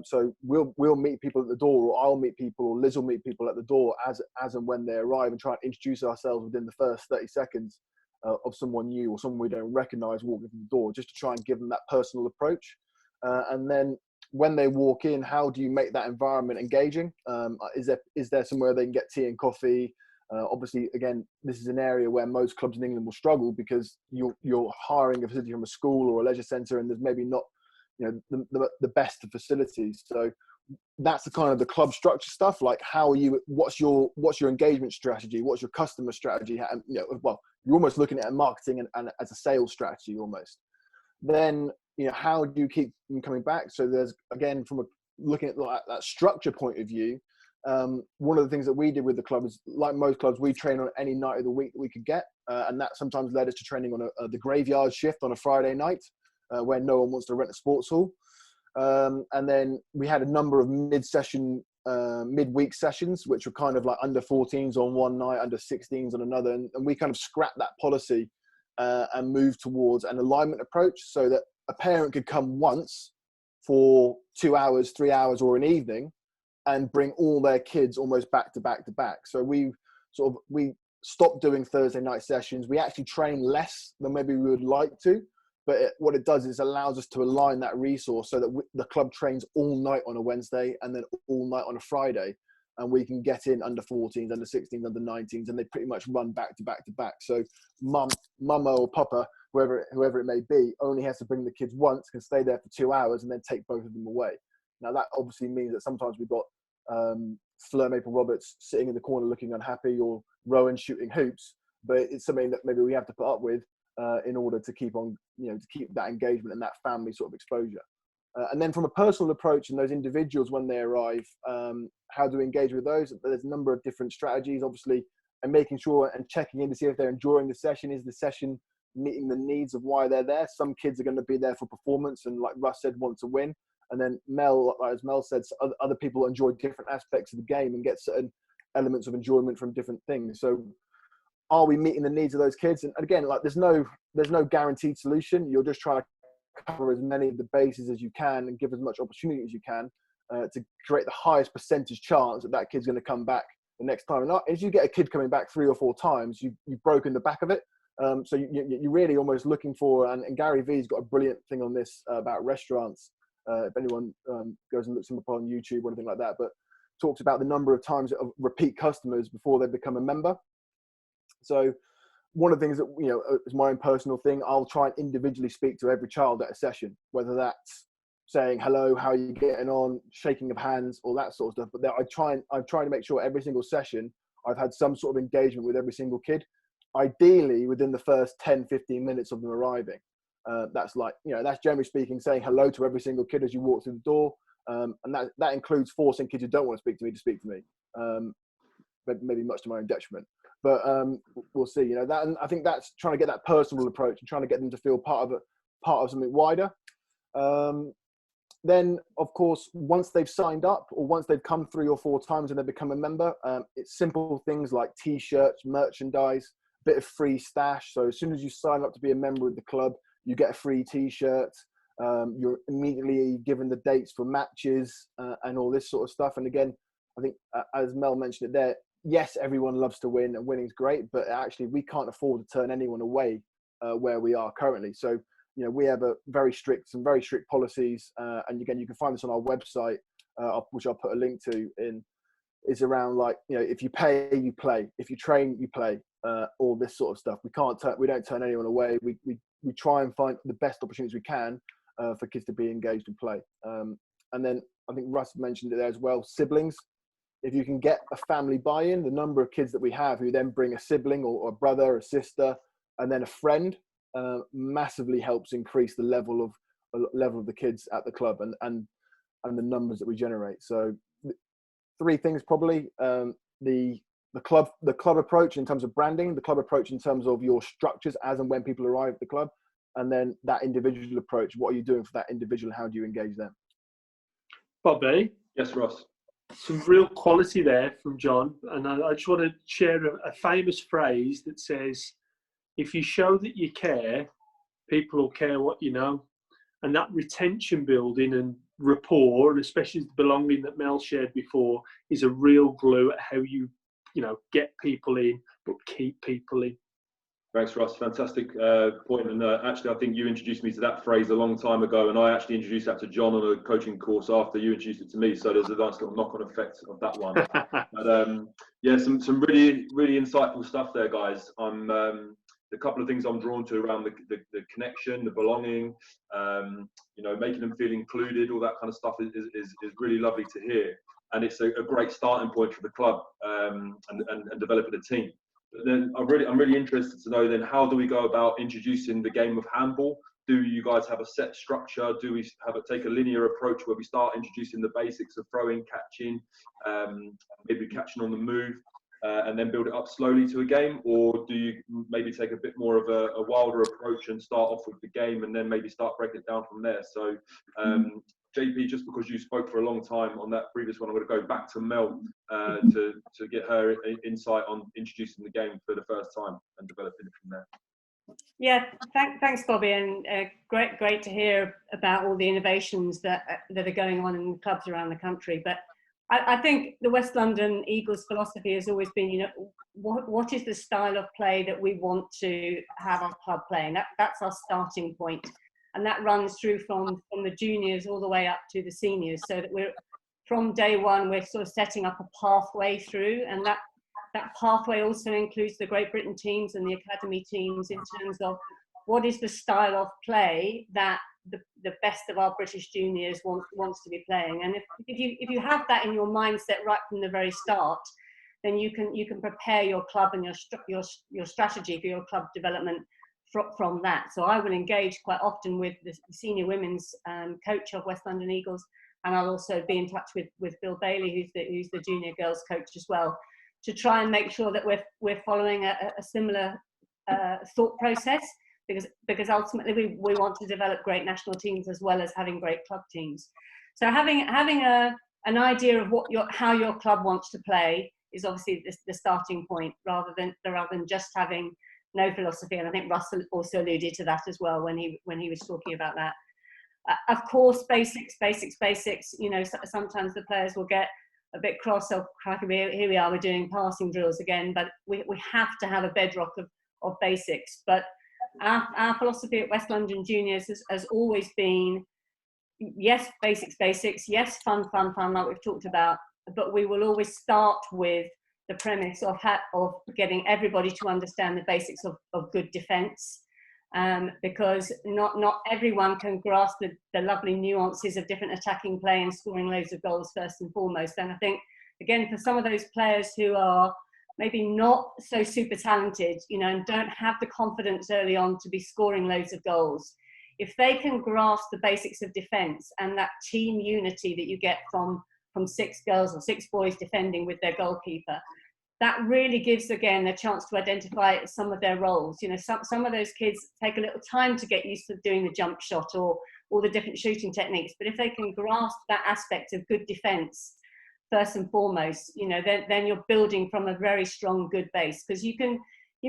So we'll meet people at the door, or I'll meet people, or Liz will meet people at the door as and when they arrive, and try and introduce ourselves within the first 30 seconds of someone new or someone we don't recognize walking through the door, just to try and give them that personal approach. And then when they walk in, how do you make that environment engaging? Is there somewhere they can get tea and coffee? Obviously, again, this is an area where most clubs in England will struggle, because you're hiring a facility from a school or a leisure centre, and there's maybe not, the best of facilities. So that's the kind of the club structure stuff. Like, what's your engagement strategy? What's your customer strategy? Well, you're almost looking at marketing and as a sales strategy almost. Then, how do you keep them coming back? So there's, again, from looking at that structure point of view, one of the things that we did with the club is, like most clubs, we train on any night of the week that we could get, and that sometimes led us to training on the graveyard shift on a Friday night, where no one wants to rent a sports hall. And then we had a number of midweek sessions, which were kind of like under 14s on one night, under 16s on another, and we kind of scrapped that policy and moved towards an alignment approach, so that a parent could come once for 2 hours, 3 hours, or an evening, and bring all their kids almost back to back to back. So we stopped doing Thursday night sessions. We actually train less than maybe we would like to, but what it does is allows us to align that resource so that the club trains all night on a Wednesday and then all night on a Friday, and we can get in under 14s, under 16s, under 19s, and they pretty much run back to back to back. So mama or papa, whoever it may be, only has to bring the kids once, can stay there for 2 hours, and then take both of them away. Now, that obviously means that sometimes we've got Fleur Maple Roberts sitting in the corner looking unhappy, or Rowan shooting hoops, but it's something that maybe we have to put up with in order to keep on, to keep that engagement and that family sort of exposure. And then from a personal approach, and those individuals when they arrive, how do we engage with those? There's a number of different strategies, obviously, and making sure and checking in to see if they're enjoying the session. Is the session meeting the needs of why they're there? Some kids are going to be there for performance and, like Russ said, want to win. And then as Mel said, other people enjoy different aspects of the game and get certain elements of enjoyment from different things. So are we meeting the needs of those kids? And again, like there's no guaranteed solution. You're just trying to cover as many of the bases as you can and give as much opportunity as you can to create the highest percentage chance that kid's going to come back the next time. And as you get a kid coming back 3 or 4 times, you've broken the back of it. So you're really almost looking for, and Gary V's got a brilliant thing on this about restaurants. If anyone goes and looks him up on YouTube or anything like that, but talks about the number of times of repeat customers before they become a member. So one of the things that, is my own personal thing, I'll try and individually speak to every child at a session, whether that's saying, hello, how are you getting on, shaking of hands, all that sort of stuff. But I'm trying to make sure every single session I've had some sort of engagement with every single kid, ideally within the first 10, 15 minutes of them arriving. That's like, that's generally speaking, saying hello to every single kid as you walk through the door. And that includes forcing kids who don't want to speak to me, but maybe much to my own detriment. But we'll see, that, and I think that's trying to get that personal approach and trying to get them to feel part of something wider. Then, of course, once they've signed up or once they've come 3 or 4 times and they become a member, it's simple things like T-shirts, merchandise, a bit of free stash. So as soon as you sign up to be a member of the club, you get a free T-shirt. You're immediately given the dates for matches and all this sort of stuff. And again, I think as Mel mentioned it there, yes, everyone loves to win and winning's great, but actually we can't afford to turn anyone away where we are currently. So, we have some very strict policies. And again, you can find this on our website, which I'll put a link to is around like, if you pay, you play. If you train, you play. All this sort of stuff. We don't turn anyone away. We try and find the best opportunities we can for kids to be engaged and play. And then I think Russ mentioned it there as well, siblings. If you can get a family buy-in, the number of kids that we have who then bring a sibling or a brother, a sister, and then a friend, massively helps increase the level of the kids at the club and the numbers that we generate. So 3 things probably: the club approach in terms of branding, the club approach in terms of your structures as and when people arrive at the club, and then that individual approach. What are you doing for that individual? How do you engage them? Bobby? Yes, Ross. Some real quality there from John, and I just want to share a famous phrase that says, if you show that you care, people will care what you know. And that retention building and rapport, and especially the belonging that Mel shared before, is a real glue at how you get people in, but keep people in. Thanks, Ross. Fantastic point. And actually, I think you introduced me to that phrase a long time ago, and I actually introduced that to John on a coaching course after you introduced it to me. So there's a nice little knock-on effect of that one. But yeah, some really, really insightful stuff there, guys. The couple of things I'm drawn to around the connection, the belonging, making them feel included, all that kind of stuff is really lovely to hear. And it's a great starting point for the club and developing a team. But then I'm really interested to know then, how do we go about introducing the game of handball? Do you guys have a set structure? Do we take a linear approach where we start introducing the basics of throwing, catching, maybe catching on the move, and then build it up slowly to a game? Or do you maybe take a bit more of a wilder approach and start off with the game and then maybe start breaking it down from there? So JP, just because you spoke for a long time on that previous one, I'm going to go back to Mel to get her insight on introducing the game for the first time and developing it from there. Yeah, thanks, Bobby, and great to hear about all the innovations that are going on in clubs around the country. But I think the West London Eagles philosophy has always been, what is the style of play that we want to have our club playing? That's our starting point. And that runs through from the juniors all the way up to the seniors, so that from day one, we're sort of setting up a pathway through. And that pathway also includes the Great Britain teams and the academy teams in terms of what is the style of play that the best of our British juniors wants to be playing. And if you have that in your mindset right from the very start, then you can prepare your club and your strategy for your club development from that. So I will engage quite often with the senior women's coach of West London Eagles, and I'll also be in touch with Bill Bailey, who's the junior girls coach as well, to try and make sure that we're following a similar thought process, because ultimately we want to develop great national teams as well as having great club teams. So having an idea of how your club wants to play is obviously the starting point, rather than just having no philosophy. And I think Russell also alluded to that as well when he was talking about that. Of course, basics. Sometimes the players will get a bit cross. Oh, here we are, we're doing passing drills again. But we have to have a bedrock of basics. But our philosophy at West London Juniors has always been, yes, basics. Yes, fun, like we've talked about. But we will always start with the premise of getting everybody to understand the basics of good defence, because not everyone can grasp the lovely nuances of different attacking play and scoring loads of goals first and foremost. And I think, again, for some of those players who are maybe not so super talented, and don't have the confidence early on to be scoring loads of goals, if they can grasp the basics of defence and that team unity that you get from 6 girls or 6 boys defending with their goalkeeper, that really gives, again, a chance to identify some of their roles. Some of those kids take a little time to get used to doing the jump shot or all the different shooting techniques. But if they can grasp that aspect of good defence first and foremost, then you're building from a very strong, good base. Because you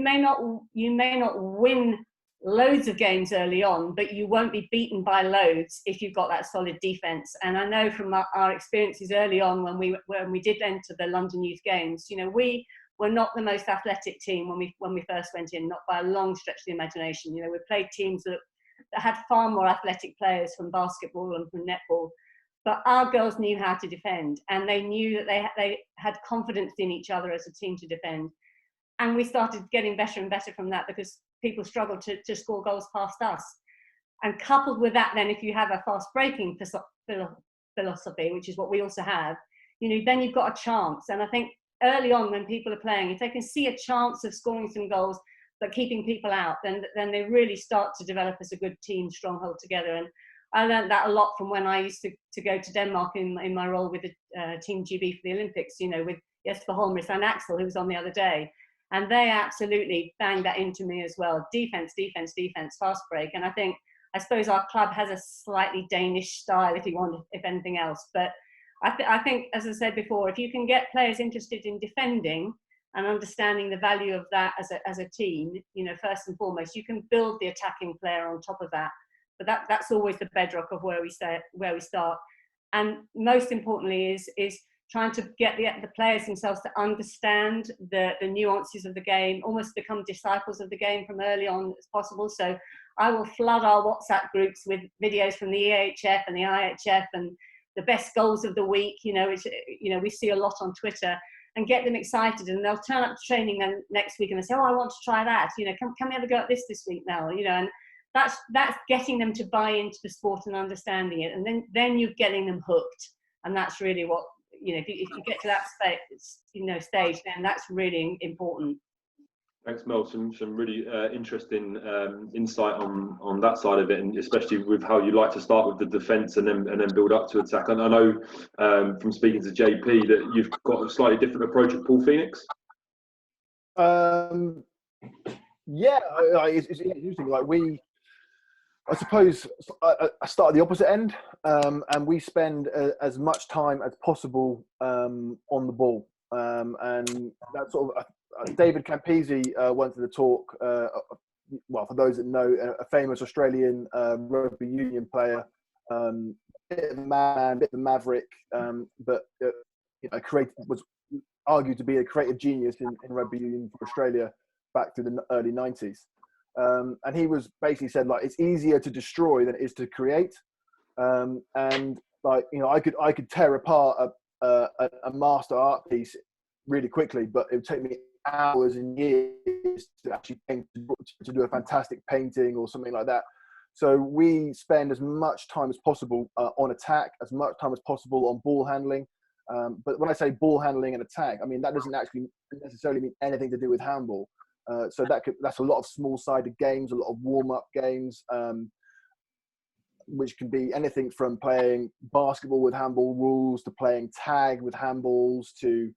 may not win loads of games early on, but you won't be beaten by loads if you've got that solid defence. And I know from our experiences early on when we did enter the London Youth Games, we were not the most athletic team when we first went in, not by a long stretch of the imagination. We played teams that had far more athletic players from basketball and from netball, but our girls knew how to defend, and they knew that they had confidence in each other as a team to defend. And we started getting better and better from that, because people struggle to score goals past us. And coupled with that, then if you have a fast breaking philosophy, which is what we also have, then you've got a chance. And I think early on when people are playing, if they can see a chance of scoring some goals but keeping people out, then they really start to develop as a good team stronghold together. And I learned that a lot from when I used to go to Denmark in my role with the Team GB for the Olympics, you know, with Jesper Holmris and Axel, who was on the other day. And they absolutely banged that into me as well. Defense, defense, defense, fast break. And I suppose our club has a slightly Danish style, if you want, if anything else. But I think, as I said before, if you can get players interested in defending and understanding the value of that as a team, you know, first and foremost, you can build the attacking player on top of that. But that's always the bedrock of where we start. And most importantly is trying to get the players themselves to understand the nuances of the game, almost become disciples of the game from early on as possible. So I will flood our WhatsApp groups with videos from the EHF and the IHF and the best goals of the week, you know, which, you know, we see a lot on Twitter, and get them excited. And they'll turn up to training then next week and they say, oh, I want to try that. You know, can we have a go at this week now? You know, and that's getting them to buy into the sport and understanding it. And then you're getting them hooked. And that's really what, you know, if you get to that stage, then that's really important. Thanks, Mel. Some really interesting insight on that side of it, and especially with how you like to start with the defence and then build up to attack. And I know from speaking to JP that you've got a slightly different approach at Paul Phoenix. Yeah, it's interesting. Like I suppose I start at the opposite end, and we spend as much time as possible on the ball, and that sort of. David Campese went to the talk. Well, for those that know, a famous Australian rugby union player, bit of a man, bit of a maverick, but you know, was argued to be a creative genius in rugby union for Australia back to the early 90s. And he was basically said, like, it's easier to destroy than it is to create. And like, you know, I could tear apart a master art piece really quickly, but it would take me hours and years to actually paint, to do a fantastic painting or something like that. So we spend as much time as possible on attack, as much time as possible on ball handling. But when I say ball handling and attack, I mean that doesn't actually necessarily mean anything to do with handball. So that's a lot of small-sided games, a lot of warm-up games, which can be anything from playing basketball with handball rules to playing tag with handballs to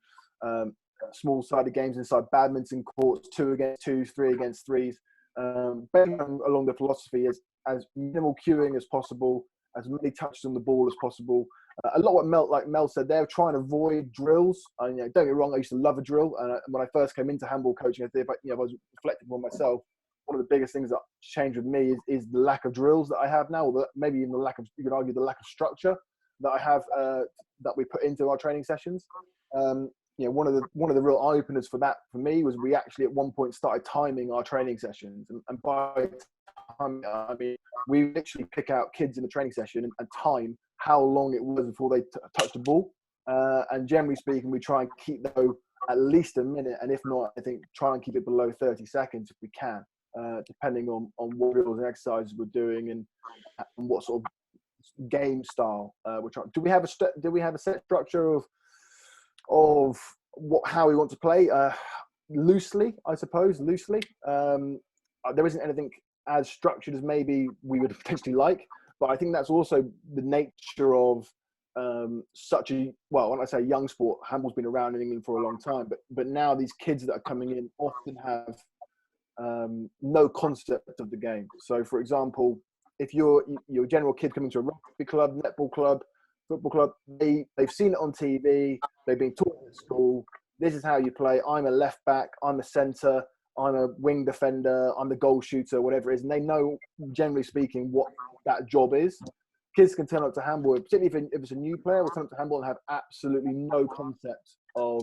small-sided games inside badminton courts, 2 against 2, 3 against 3s. Along the philosophy is as minimal cueing as possible, as many touches on the ball as possible. A lot what Mel said, they're trying to avoid drills. You know, don't get me wrong, I used to love a drill. And when I first came into handball coaching, if I was reflecting on myself, one of the biggest things that changed with me is the lack of drills that I have now, or maybe even you could argue the lack of structure that I have that we put into our training sessions. You know, one of the real eye openers for me was we actually at one point started timing our training sessions, and by time, I mean we literally pick out kids in the training session and time how long it was before they touched the ball, and generally speaking, we try and keep those at least a minute, and if not, I think try and keep it below 30 seconds if we can, depending on what drills and exercises we're doing and what sort of game style we're trying. Do we have a set structure of how we want to play? Loosely, I suppose. There isn't anything as structured as maybe we would potentially like, but I think that's also the nature of such a, well, when I say young sport, handball's been around in England for a long time, but now these kids that are coming in often have no concept of the game. So, for example, if you're a general kid coming to a rugby club, netball club, football club, they've seen it on TV, they've been taught at school, this is how you play, I'm a left back, I'm a centre, I'm a wing defender, I'm the goal shooter, whatever it is, and they know, generally speaking, what that job is. Kids can turn up to handball, particularly if it's a new player, will turn up to handball and have absolutely no concept of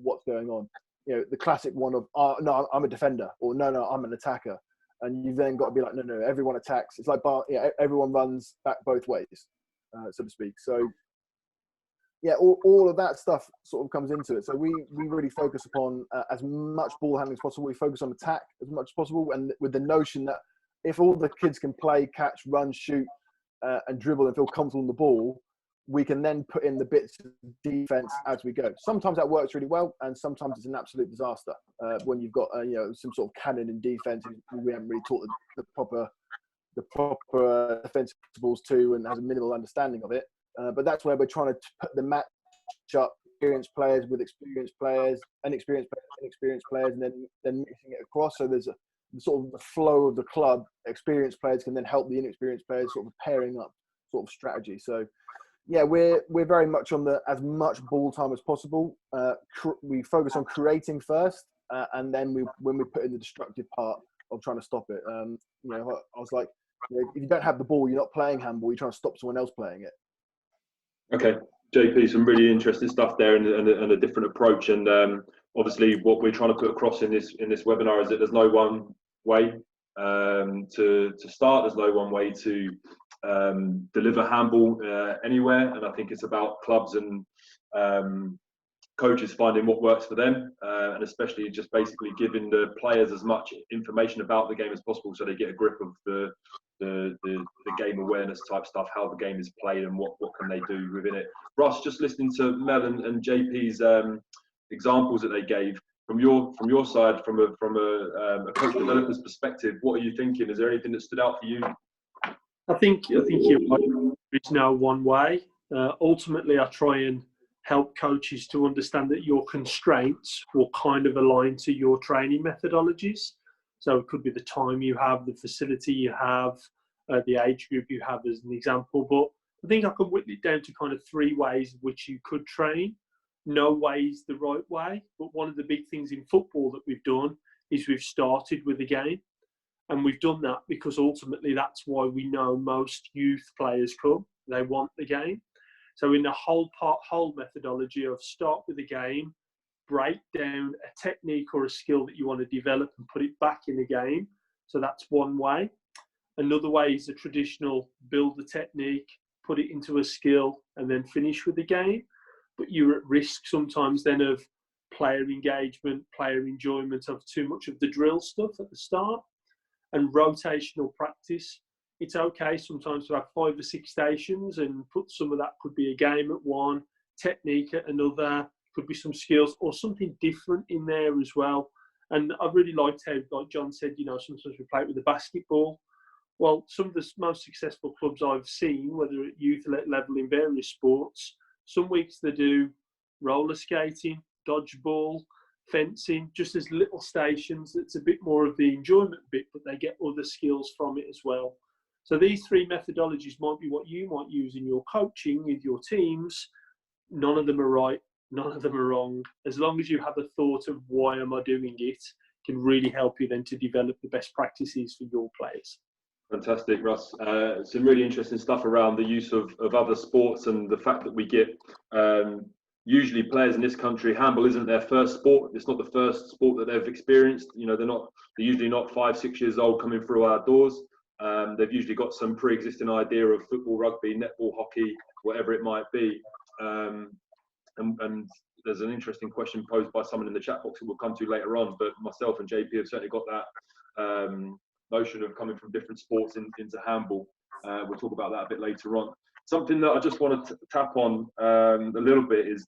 what's going on. You know, the classic one of, no, I'm a defender, or no, I'm an attacker. And you've then got to be like, no, everyone attacks. It's like, everyone runs back both ways, so to speak. So, yeah, all of that stuff sort of comes into it. So we really focus upon as much ball handling as possible. We focus on attack as much as possible, and with the notion that if all the kids can play, catch, run, shoot, and dribble and feel comfortable on the ball, we can then put in the bits of defense as we go. Sometimes that works really well, and sometimes it's an absolute disaster when you've got some sort of cannon in defense who we haven't really taught the proper defensive principles to, and has a minimal understanding of it. But that's where we're trying to put the match up experienced players with experienced players, inexperienced players, and then mixing it across. So there's sort of the flow of the club. Experienced players can then help the inexperienced players, sort of pairing up sort of strategy. So yeah, we're very much on the as much ball time as possible. We focus on creating first, and then when we put in the destructive part of trying to stop it. I was like, if you don't have the ball, you're not playing handball. You're trying to stop someone else playing it. Okay, JP, some really interesting stuff there, and a different approach. And obviously, what we're trying to put across in this webinar is that there's no one way to start. There's no one way to deliver handball anywhere, and I think it's about clubs and coaches finding what works for them, and especially just basically giving the players as much information about the game as possible, so they get a grip of the game awareness type stuff, how the game is played, and what can they do within it. Ross, just listening to Mel and JP's examples that they gave from your side, from a coach developer's perspective, what are you thinking? Is there anything that stood out for you? I think you're right. There's no one way. Ultimately, I try and help coaches to understand that your constraints will kind of align to your training methodologies. So it could be the time you have, the facility you have, the age group you have as an example. But I think I can whittle it down to kind of 3 ways in which you could train. No way is the right way. But one of the big things in football that we've done is we've started with the game. And we've done that because ultimately that's why we know most youth players come. They want the game. So in the whole methodology of start with the game, break down a technique or a skill that you want to develop and put it back in the game. So that's one way. Another way is the traditional build the technique, put it into a skill, and then finish with the game. But you're at risk sometimes then of player engagement, player enjoyment of too much of the drill stuff at the start. And rotational practice. It's okay sometimes to have 5 or 6 stations and put some of that, could be a game at one, technique at another, could be some skills or something different in there as well. And I really liked how, like John said, sometimes we play it with the basketball. Well, some of the most successful clubs I've seen, whether at youth level in various sports, some weeks they do roller skating, dodgeball, fencing, just as little stations. It's a bit more of the enjoyment bit, but they get other skills from it as well. So these 3 methodologies might be what you might use in your coaching with your teams. None of them are right, none of them are wrong. As long as you have a thought of why am I doing it, can really help you then to develop the best practices for your players. Fantastic, Russ. Some really interesting stuff around the use of other sports, and the fact that we get usually players in this country, handball isn't their first sport. It's not the first sport that they've experienced. They're usually not 5, 6 years old coming through our doors. They've usually got some pre-existing idea of football, rugby, netball, hockey, whatever it might be. And there's an interesting question posed by someone in the chat box that we'll come to later on. But myself and JP have certainly got that notion of coming from different sports into handball. We'll talk about that a bit later on. Something that I just want to tap on a little bit is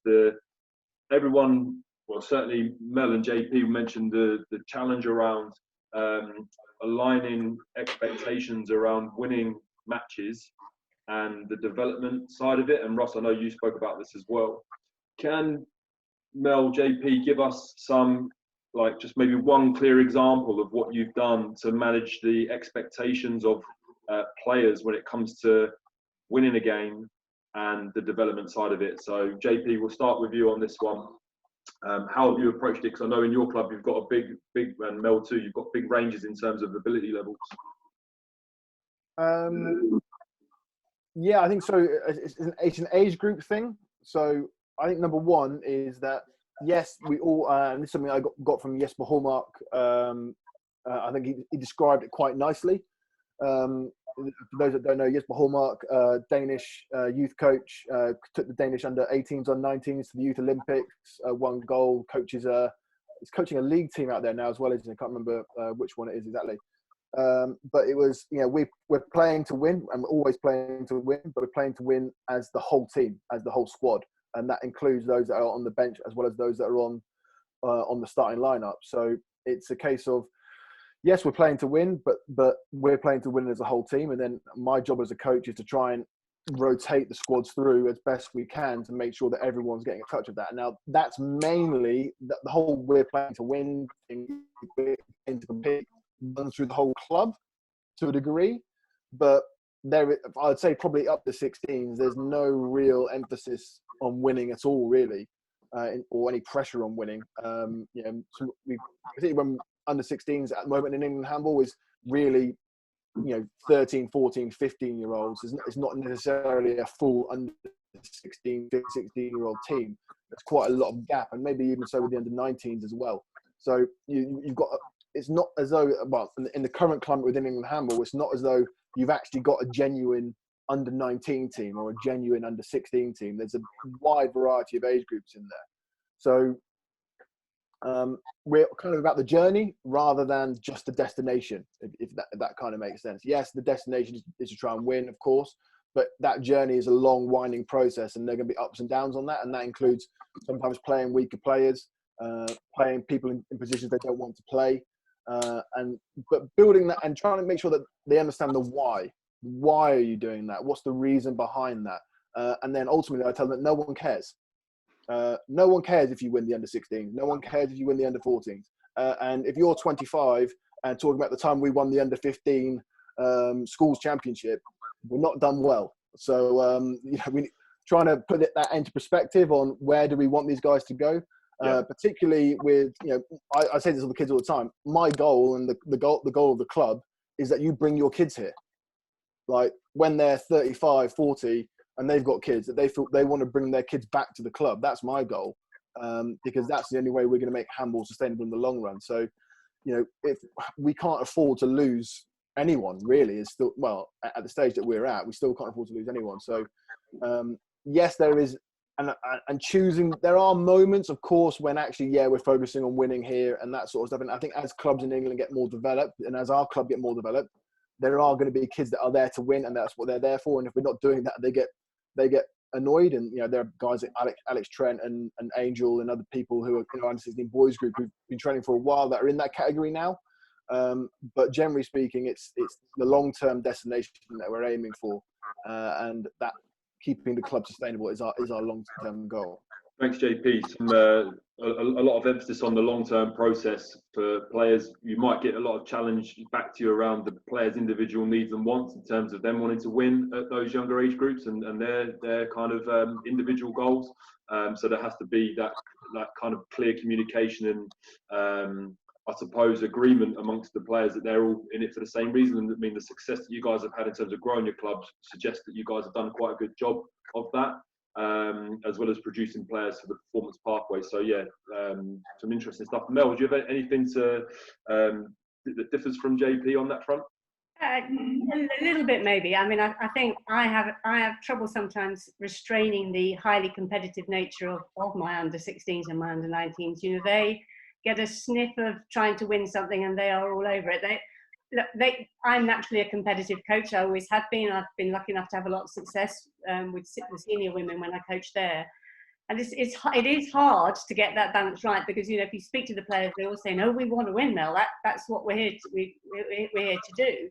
everyone, well, certainly Mel and JP mentioned the challenge around aligning expectations around winning matches and the development side of it. And Ross, I know you spoke about this as well. Can Mel, JP, give us some, just maybe one clear example of what you've done to manage the expectations of players when it comes to winning a game and the development side of it? So JP, we'll start with you on this one. How have you approached it? Because I know in your club you've got a big, and Mel too, you've got big ranges in terms of ability levels. Yeah, I think so. It's an age group thing. So I think number one is that, yes, we all, and this is something I got from Jesper Hallmark. I think he described it quite nicely. For those that don't know, Jesper Hallmark, Danish youth coach, took the Danish under 18s on 19s to the Youth Olympics, won gold, he's coaching a league team out there now as well, isn't he? I can't remember which one it is exactly. But it was, we're playing to win, and we're always playing to win, but we're playing to win as the whole team, as the whole squad, and that includes those that are on the bench as well as those that are on the starting lineup. So it's a case of, yes, we're playing to win, but we're playing to win as a whole team. And then my job as a coach is to try and rotate the squads through as best we can to make sure that everyone's getting a touch of that. Now, that's mainly the whole we're playing to win, we're playing to compete, runs through the whole club to a degree. But I'd say probably up to 16s, there's no real emphasis on winning at all, really, or any pressure on winning. So I think when under 16s at the moment in England handball is really, 13, 14, 15-year-olds. It's not necessarily a full under 16-year-old team. There's quite a lot of gap, and maybe even so with the under 19s as well. So you've got, it's not as though, well, in the current climate within England handball, it's not as though you've actually got a genuine under 19 team or a genuine under 16 team. There's a wide variety of age groups in there. So we're kind of about the journey rather than just the destination, if that kind of makes sense. Yes, the destination is to try and win, of course, but that journey is a long, winding process, and there are going to be ups and downs on that, and that includes sometimes playing weaker players, playing people in positions they don't want to play, but building that and trying to make sure that they understand the why. Why are you doing that? What's the reason behind that? And then ultimately, I tell them that no one cares. No one cares if you win the under 16. No one cares if you win the under 14s. And if you're 25 and talking about the time we won the under 15 schools championship, we're not done well. So we trying to put that into perspective on where do we want these guys to go. Particularly with, I say this to the kids all the time. My goal and the goal of the club is that you bring your kids here. Like when they're 35, 40, and they've got kids, that they feel they want to bring their kids back to the club. That's my goal, because that's the only way we're going to make handball sustainable in the long run. So, if we can't afford to lose anyone, really, is still, well, at the stage that we're at, we still can't afford to lose anyone. So, yes, there is, and choosing, there are moments, of course, when actually, we're focusing on winning here and that sort of stuff. And I think as clubs in England get more developed, and as our club get more developed, there are going to be kids that are there to win, and that's what they're there for. And if we're not doing that, they get annoyed. And there are guys like Alex Trent and Angel and other people who are under 16 boys group who've been training for a while that are in that category now. But generally speaking, it's the long-term destination that we're aiming for, and that keeping the club sustainable is our long-term goal. Thanks, JP. A lot of emphasis on the long-term process for players. You might get a lot of challenge back to you around the players' individual needs and wants in terms of them wanting to win at those younger age groups and their kind of individual goals. So there has to be that kind of clear communication and I suppose agreement amongst the players that they're all in it for the same reason. And I mean, the success that you guys have had in terms of growing your clubs suggests that you guys have done quite a good job of that. As well as producing players for the performance pathway. So some interesting stuff. Mel, do you have anything that differs from JP on that front? A little bit, maybe. I mean, I think I have trouble sometimes restraining the highly competitive nature of my under 16s and my under 19s. They get a sniff of trying to win something and they are all over it. I'm naturally a competitive coach. I always have been. I've been lucky enough to have a lot of success with the senior women when I coached there. And it is hard to get that balance right, because if you speak to the players, they all say, "No, we want to win, Mel. That's what we're here to do."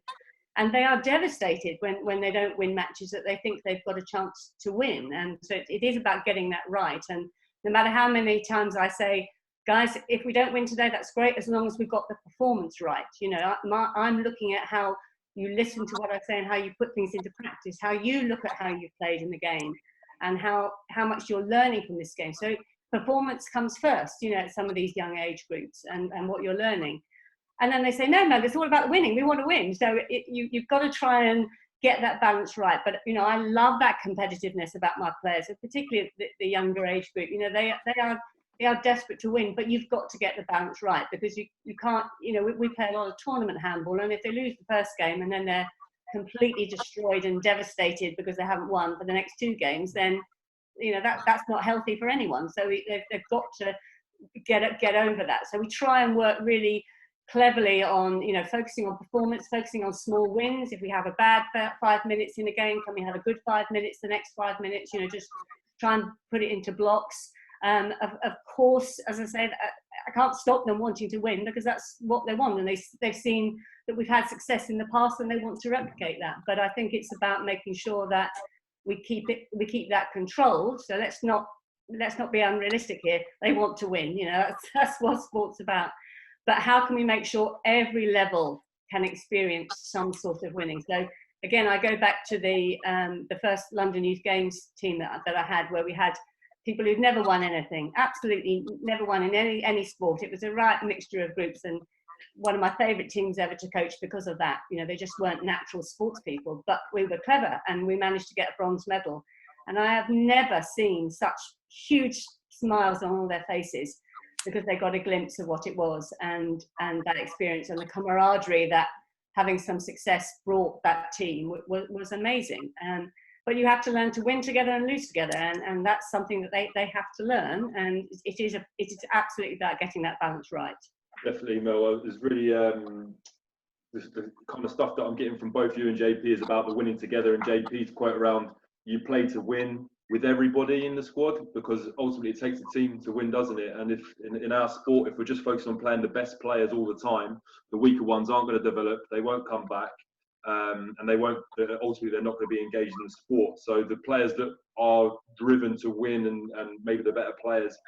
And they are devastated when they don't win matches that they think they've got a chance to win. And so it is about getting that right. And no matter how many times I say, guys, if we don't win today, that's great, as long as we've got the performance right. I'm looking at how you listen to what I say and how you put things into practice, how you look at how you've played in the game and how much you're learning from this game. So performance comes first, at some of these young age groups and what you're learning. And then they say, no, it's all about winning. We want to win. So you've got to try and get that balance right. But, I love that competitiveness about my players, particularly the younger age group. They are desperate to win, but you've got to get the balance right, because you can't, we play a lot of tournament handball, and if they lose the first game and then they're completely destroyed and devastated because they haven't won for the next two games, then, that's not healthy for anyone. So they've got to get over that. So we try and work really cleverly on, you know, focusing on performance, focusing on small wins. If we have a bad 5 minutes in a game, can we have a good 5 minutes the next 5 minutes? You know, just try and put it into blocks. Of course, as I said, I can't stop them wanting to win, because that's what they want, and they've seen that we've had success in the past and they want to replicate that. But I think it's about making sure that we keep that controlled. So let's not be unrealistic here. They want to win, you know, that's what sport's about. But how can we make sure every level can experience some sort of winning? So again, I go back to the first London Youth Games team that I had, where we had people who'd never won anything, absolutely never won in any sport. It was a right mixture of groups, and one of my favourite teams ever to coach because of that. You know, they just weren't natural sports people, but we were clever and we managed to get a bronze medal. And I have never seen such huge smiles on all their faces, because they got a glimpse of what it was, and that experience and the camaraderie that having some success brought that team was amazing. But you have to learn to win together and lose together, and that's something that they have to learn, and it is absolutely about getting that balance right. Definitely, Mel. There's really the kind of stuff that I'm getting from both you and JP is about the winning together, and JP's quote around you play to win with everybody in the squad, because ultimately it takes a team to win, doesn't it? And if in our sport, if we're just focused on playing the best players all the time, the weaker ones aren't going to develop, they won't come back, and they won't, ultimately they're not going to be engaged in the sport. So the players that are driven to win and maybe the better players,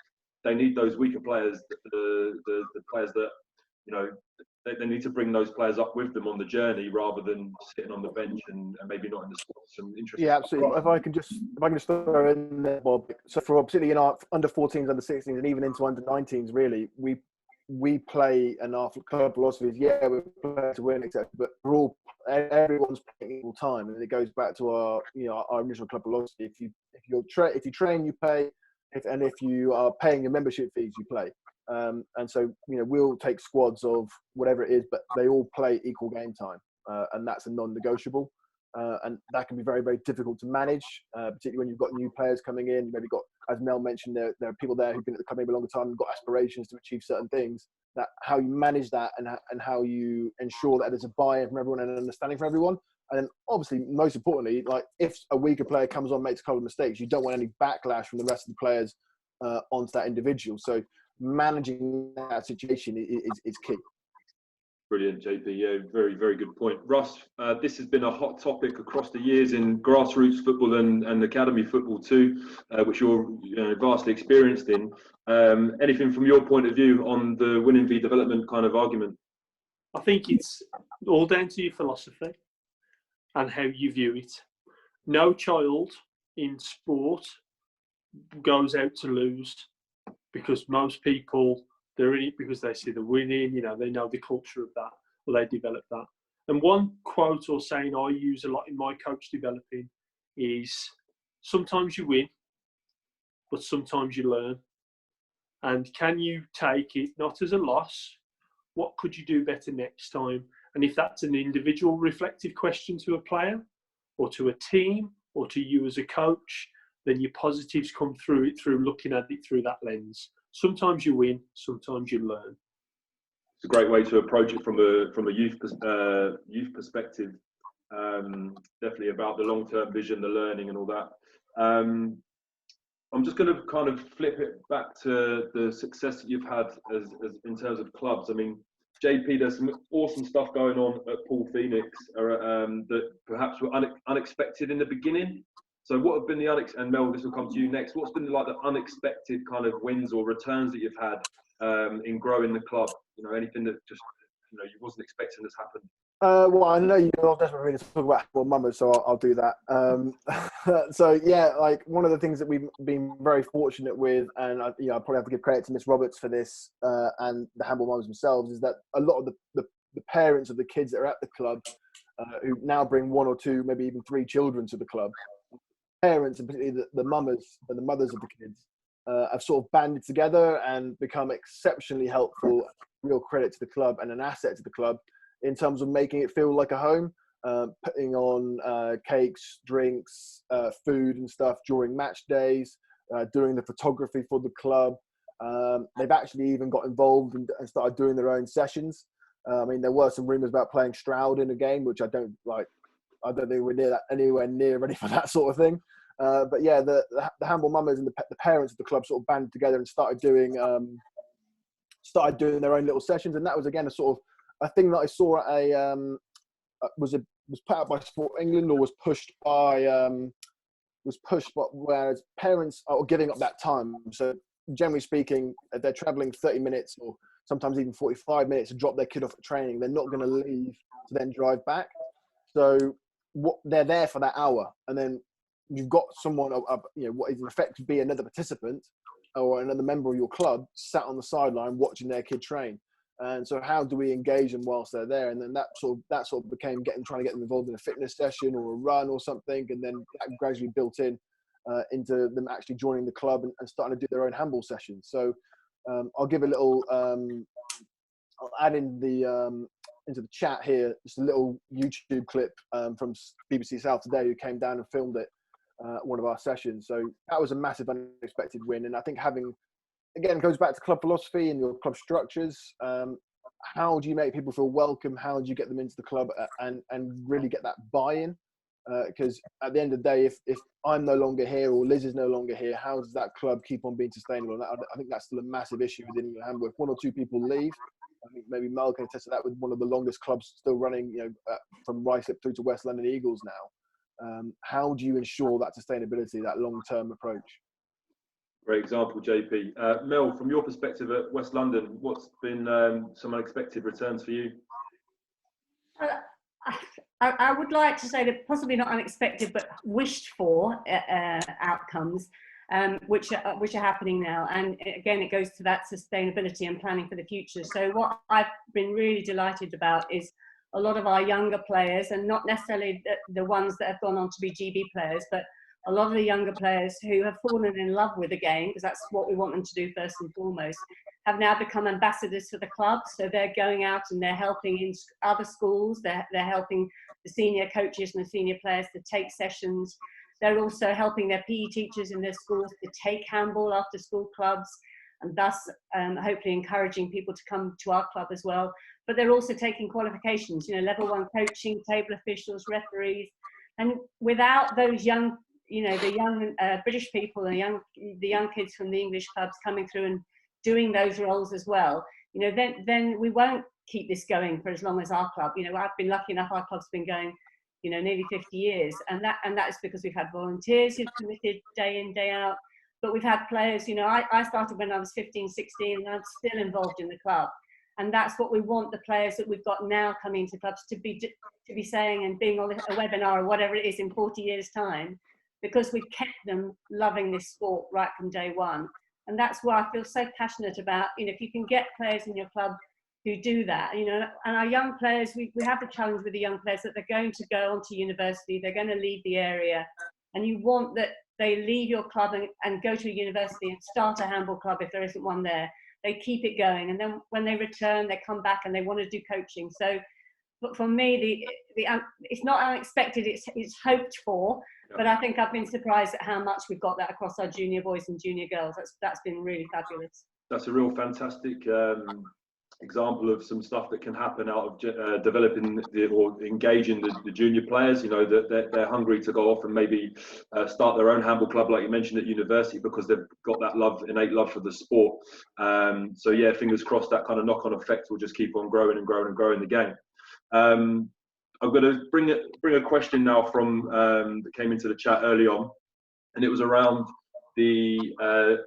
they need those weaker players, the players that, you know, they need to bring those players up with them on the journey, rather than sitting on the bench and maybe not in the sport. Some interesting. Yeah, absolutely. If I can just throw in there, Bob. So for particularly in our under 14s, under 16s, and even into under 19s, really, we play, and our club philosophy is, yeah, we play to win, etc. But everyone's playing equal time, and it goes back to our initial club philosophy. If you train, you pay. If you are paying your membership fees, you play. And so, you know, we'll take squads of whatever it is, but they all play equal game time, and that's a non-negotiable. And that can be very, very difficult to manage, particularly when you've got new players coming in. Maybe got, as Mel mentioned, there are people there who've been at the club maybe a longer time and got aspirations to achieve certain things. That how you manage that, and how you ensure that there's a buy-in from everyone and an understanding from everyone. And then obviously, most importantly, like if a weaker player comes on, makes a couple of mistakes, you don't want any backlash from the rest of the players onto that individual. So managing that situation is key. Brilliant, JP. Yeah, very, very good point. Russ, this has been a hot topic across the years in grassroots football and academy football too, which you're vastly experienced in. Anything from your point of view on the winning v development kind of argument? I think it's all down to your philosophy and how you view it. No child in sport goes out to lose, because most people, they're in it because they see the winning, you know, they know the culture of that, or they develop that. And one quote or saying I use a lot in my coach developing is, sometimes you win, but sometimes you learn. And can you take it not as a loss? What could you do better next time? And if that's an individual reflective question to a player, or to a team, or to you as a coach, then your positives come through it through looking at it through that lens. Sometimes you win, sometimes you learn. It's a great way to approach it from a youth perspective. Definitely about the long-term vision, the learning, and all that. I'm just going to kind of flip it back to the success that you've had as in terms of clubs. I mean, JP, there's some awesome stuff going on at Paul Phoenix that perhaps were unexpected in the beginning. So what have been the and Mel, this will come to you next. What's been like the unexpected kind of wins or returns that you've had in growing the club? You know, anything that just, you know, you wasn't expecting this happen? Well, I know you're desperately to talk about well, Mummers, so I'll do that. So yeah, like one of the things that we've been very fortunate with, and I probably have to give credit to Miss Roberts for this, and the Handball Mums themselves, is that a lot of the parents of the kids that are at the club, who now bring 1 or 2, maybe even 3 children to the club, parents, and particularly the mummers and the mothers of the kids, have sort of banded together and become exceptionally helpful. Real credit to the club and an asset to the club in terms of making it feel like a home, putting on cakes, drinks, food and stuff during match days, doing the photography for the club. They've actually even got involved and started doing their own sessions. I mean, there were some rumours about playing Stroud in a game, which I don't like. I don't think we're anywhere near ready for that sort of thing. But yeah, the handball mamas and the parents of the club sort of banded together and started doing their own little sessions, and that was again a sort of a thing that I saw at was put out by Sport England, or was pushed by whereas parents are giving up that time. So generally speaking, if they're travelling 30 minutes or sometimes even 45 minutes to drop their kid off at training, they're not going to leave to then drive back. So they're there for that hour, and then you've got someone, what is in effect to be another participant or another member of your club sat on the sideline watching their kid train. And so how do we engage them whilst they're there? And then that sort of became trying to get them involved in a fitness session or a run or something. And then that gradually built into them actually joining the club and starting to do their own handball sessions. So I'll give a little, I'll add in into the chat here, just a little YouTube clip from BBC South Today, who came down and filmed it, one of our sessions. So that was a massive unexpected win. And I think again, it goes back to club philosophy and your club structures. How do you make people feel welcome? How do you get them into the club and really get that buy-in? Because at the end of the day, if I'm no longer here or Liz is no longer here, how does that club keep on being sustainable? And I think that's still a massive issue within England handball. If one or two people leave, I think maybe Mel can attest to that, with one of the longest clubs still running, from Ruislip through to West London Eagles now. How do you ensure that sustainability, that long-term approach? Great example, JP. Mel, from your perspective at West London, what's been some unexpected returns for you? I would like to say that possibly not unexpected, but wished for outcomes, which are happening now. And again, it goes to that sustainability and planning for the future. So what I've been really delighted about is a lot of our younger players, and not necessarily the ones that have gone on to be GB players, but a lot of the younger players who have fallen in love with the game, because that's what we want them to do first and foremost, have now become ambassadors for the club. So they're going out and they're helping in other schools. They're helping the senior coaches and the senior players to take sessions. They're also helping their PE teachers in their schools to take handball after school clubs, and thus hopefully encouraging people to come to our club as well. But they're also taking qualifications, level 1 coaching, table officials, referees. And without those young, the young British people and the young kids from the English clubs coming through and doing those roles as well, then we won't keep this going for as long as our club. I've been lucky enough, our club's been going, nearly 50 years. And that is because we've had volunteers who've committed day in, day out. But we've had players, I started when I was 15, 16, and I'm still involved in the club. And that's what we want the players that we've got now coming to clubs to be saying, and being on a webinar or whatever it is in 40 years' time, because we've kept them loving this sport right from day one. And that's why I feel so passionate about, if you can get players in your club who do that, and our young players, we have the challenge with the young players that they're going to go on to university, they're going to leave the area, and you want that they leave your club and go to a university and start a handball club if there isn't one there. They keep it going, and then when they return, they come back and they want to do coaching. So, but for me, it's not unexpected; it's hoped for. But I think I've been surprised at how much we've got that across our junior boys and junior girls. That's been really fabulous. That's a real fantastic example of some stuff that can happen out of developing or engaging the junior players. That they're hungry to go off and maybe start their own handball club, like you mentioned, at university, because they've got that innate love for the sport. So yeah, fingers crossed that kind of knock-on effect will just keep on growing and growing and growing the game. I'm going to bring a question now from that came into the chat early on, and it was around the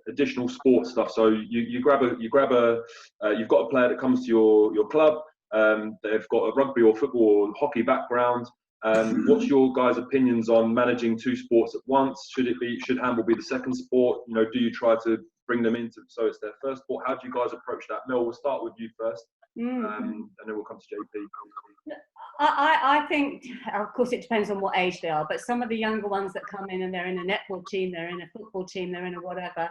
additional sports stuff. So you've got a player that comes to your club. They've got a rugby or football or hockey background. What's your guys' opinions on managing two sports at once? Should handball be the second sport? Do you try to bring them into so it's their first sport? How do you guys approach that? Mel, we'll start with you first, and then we'll come to JP. I think, of course, it depends on what age they are, but some of the younger ones that come in and they're in a netball team, they're in a football team, they're in a whatever,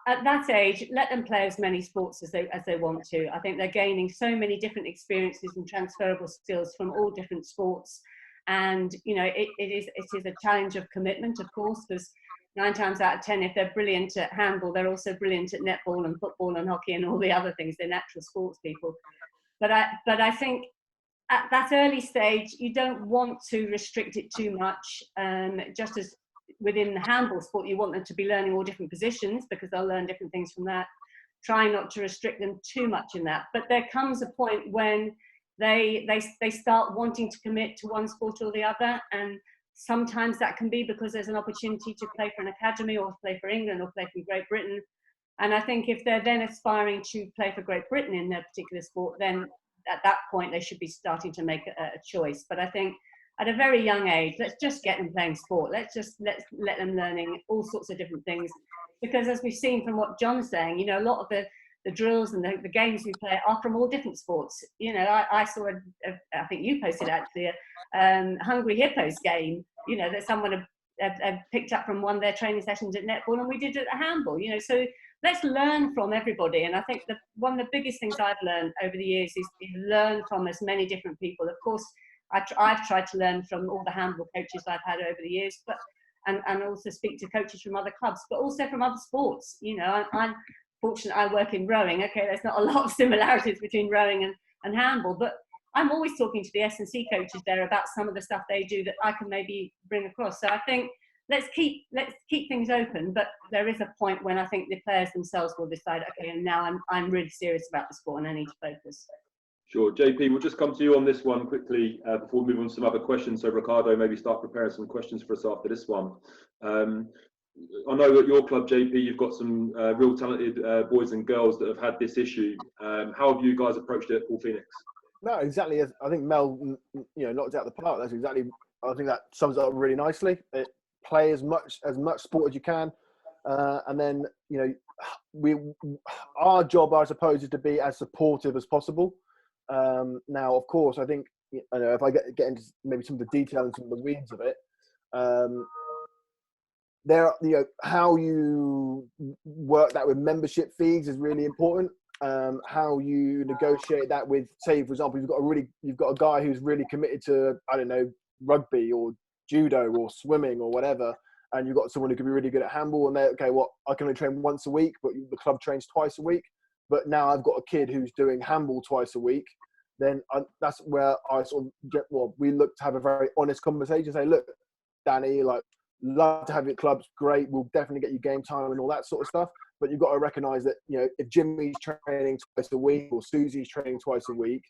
at that age, let them play as many sports as they want to. I think they're gaining so many different experiences and transferable skills from all different sports. And, it is a challenge of commitment, of course, because 9 times out of 10, if they're brilliant at handball, they're also brilliant at netball and football and hockey and all the other things. They're natural sports people. But I think at that early stage, you don't want to restrict it too much. Just as within the handball sport, you want them to be learning all different positions because they'll learn different things from that. Try not to restrict them too much in that. But there comes a point when they start wanting to commit to one sport or the other, and sometimes that can be because there's an opportunity to play for an academy or play for England or play for Great Britain. And I think if they're then aspiring to play for Great Britain in their particular sport, then at that point they should be starting to make a choice. But I think at a very young age, let's just get them playing sport. Let's let them learning all sorts of different things, because as we've seen from what John's saying, you know, a lot of the drills and the games we play are from all different sports. You know, I saw I think you posted actually a Hungry Hippos game, you know, that someone had picked up from one of their training sessions at netball, and we did it at handball, you know. So let's learn from everybody. And I think that one of the biggest things I've learned over the years is learn from as many different people. Of course, I've tried to learn from all the handball coaches I've had over the years, but and also speak to coaches from other clubs, but also from other sports. You know, I'm fortunate I work in rowing. Okay, there's not a lot of similarities between rowing and handball, but I'm always talking to the S&C coaches there about some of the stuff they do that I can maybe bring across. So I think let's keep things open, but there is a point when I think the players themselves will decide, okay, and now I'm really serious about the sport and I need to focus. Sure. JP, we'll just come to you on this one quickly before we move on to some other questions. So Ricardo, maybe start preparing some questions for us after this one. I know at your club, JP, you've got some real talented boys and girls that have had this issue. How have you guys approached it at Paul Phoenix? No, exactly. As I think Mel, knocked out the park. That's exactly. I think that sums it up really nicely. Play as much sport as you can, and then our job, I suppose, is to be as supportive as possible. Now, of course, I think if I get into maybe some of the detail and some of the weeds of it, how you work that with membership fees is really important. How you negotiate that with, say, for example, you've got a guy who's really committed to, I don't know, rugby or judo or swimming or whatever, and you've got someone who could be really good at handball, and they're, okay, well, I can only train once a week, but the club trains twice a week. But now I've got a kid who's doing handball twice a week. Then that's where I sort of we look to have a very honest conversation. Say, look, Danny, love to have your clubs, great. We'll definitely get you game time and all that sort of stuff. But you've got to recognise that, if Jimmy's training twice a week or Susie's training twice a week,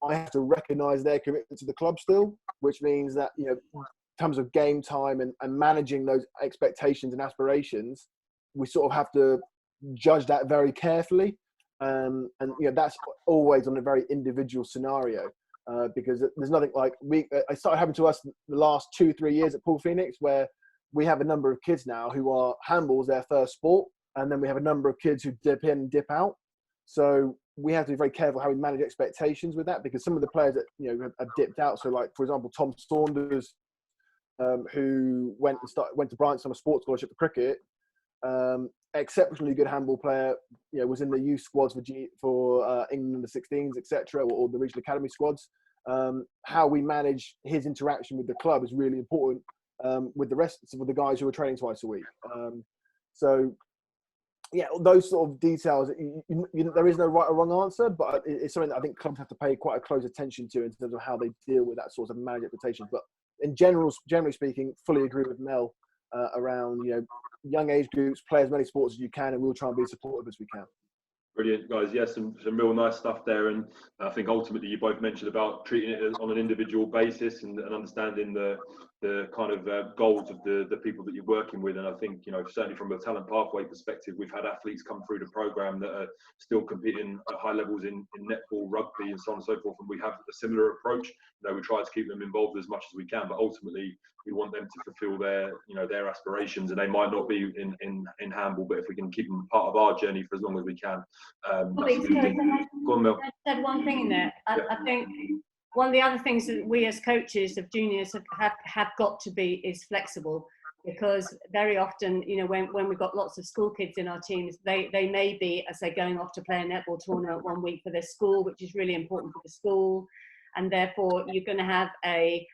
I have to recognise their commitment to the club still, which means that, in terms of game time and managing those expectations and aspirations, we sort of have to judge that very carefully. And that's always on a very individual scenario, because there's nothing like it started happening to us the last 2-3 years at Paul Phoenix, where we have a number of kids now who are handball's their first sport, and then we have a number of kids who dip in and dip out. So we have to be very careful how we manage expectations with that, because some of the players that have dipped out. So, like, for example, Tom Saunders, who went to Brighton on a sports scholarship for cricket. Exceptionally good handball player, was in the youth squads for England under 16s, etc., or the regional academy squads. How we manage his interaction with the club is really important, with the guys who are training twice a week. So, those sort of details. There is no right or wrong answer, but it's something that I think clubs have to pay quite a close attention to in terms of how they deal with that sort of managed expectations. But generally speaking, fully agree with Mel around young age groups, play as many sports as you can, and we'll try and be supportive as we can. Brilliant, guys. Yes, some real nice stuff there. And I think ultimately you both mentioned about treating it on an individual basis and understanding the kind of goals of the people that you're working with. And I think, certainly from a talent pathway perspective, we've had athletes come through the programme that are still competing at high levels in netball, rugby, and so on and so forth. And we have a similar approach. We try to keep them involved as much as we can, but ultimately we want them to fulfil their aspirations. And they might not be in handball, but if we can keep them part of our journey for as long as we can. Go on, Mel. I said one thing in there. I think one of the other things that we as coaches of juniors have got to be is flexible, because very often, when we've got lots of school kids in our teams, they may be, as they're going off to play a netball tournament one week for their school, which is really important for the school, and therefore you're going to have a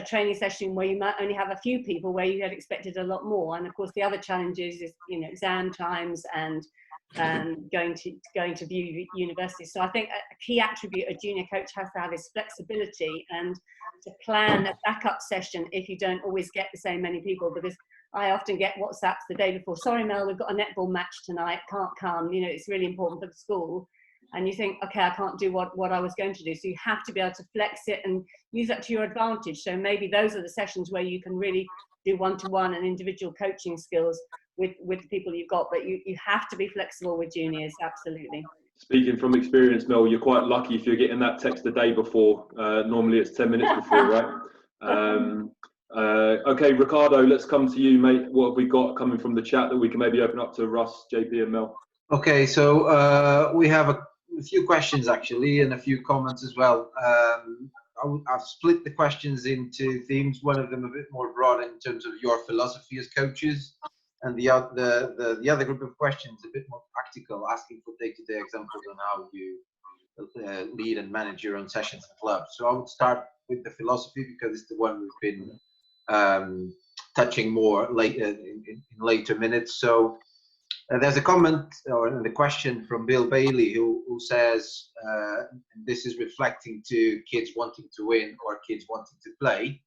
training session where you might only have a few people where you had expected a lot more. And of course the other challenges is exam times and going to view universities. So I think a key attribute a junior coach has to have is flexibility and to plan a backup session if you don't always get the same many people, because I often get WhatsApps the day before, sorry Mel, we've got a netball match tonight, can't come, you know, it's really important for the school. And you think, okay, I can't do what I was going to do. So you have to be able to flex it and use that to your advantage. So maybe those are the sessions where you can really do one-to-one and individual coaching skills with the people you've got. But you have to be flexible with juniors, absolutely. Speaking from experience, Mel, you're quite lucky if you're getting that text the day before. Normally it's 10 minutes before, right? Okay, Ricardo, let's come to you, mate. What have we got coming from the chat that we can maybe open up to Russ, JP and Mel? Okay, so we have a few questions actually and a few comments as well. I've split the questions into themes. One of them a bit more broad in terms of your philosophy as coaches, and the other group of questions a bit more practical, asking for day-to-day examples on how you lead and manage your own sessions and clubs. So I would start with the philosophy because it's the one we've been touching more in later minutes. So there's a comment or the question from Bill Bailey who says, and this is reflecting to kids wanting to win or kids wanting to play.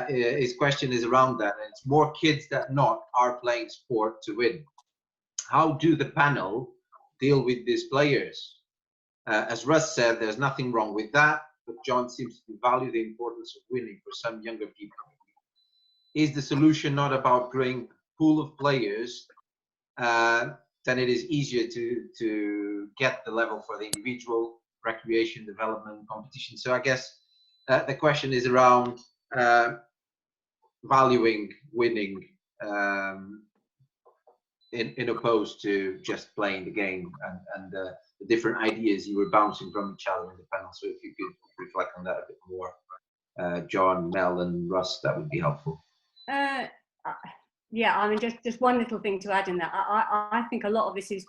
His question is around that, and it's more kids than not are playing sport to win. How do the panel deal with these players? As Russ said, there's nothing wrong with that, but John seems to value the importance of winning for some younger people. Is the solution not about growing a pool of players? Then it is easier to get the level for the individual, recreation, development, competition. So I guess the question is around valuing winning in opposed to just playing the game and the different ideas you were bouncing from each other in the panel. So if you could reflect on that a bit more, John, Mel and Russ, that would be helpful. Yeah, I mean, just one little thing to add in that. I think a lot of this is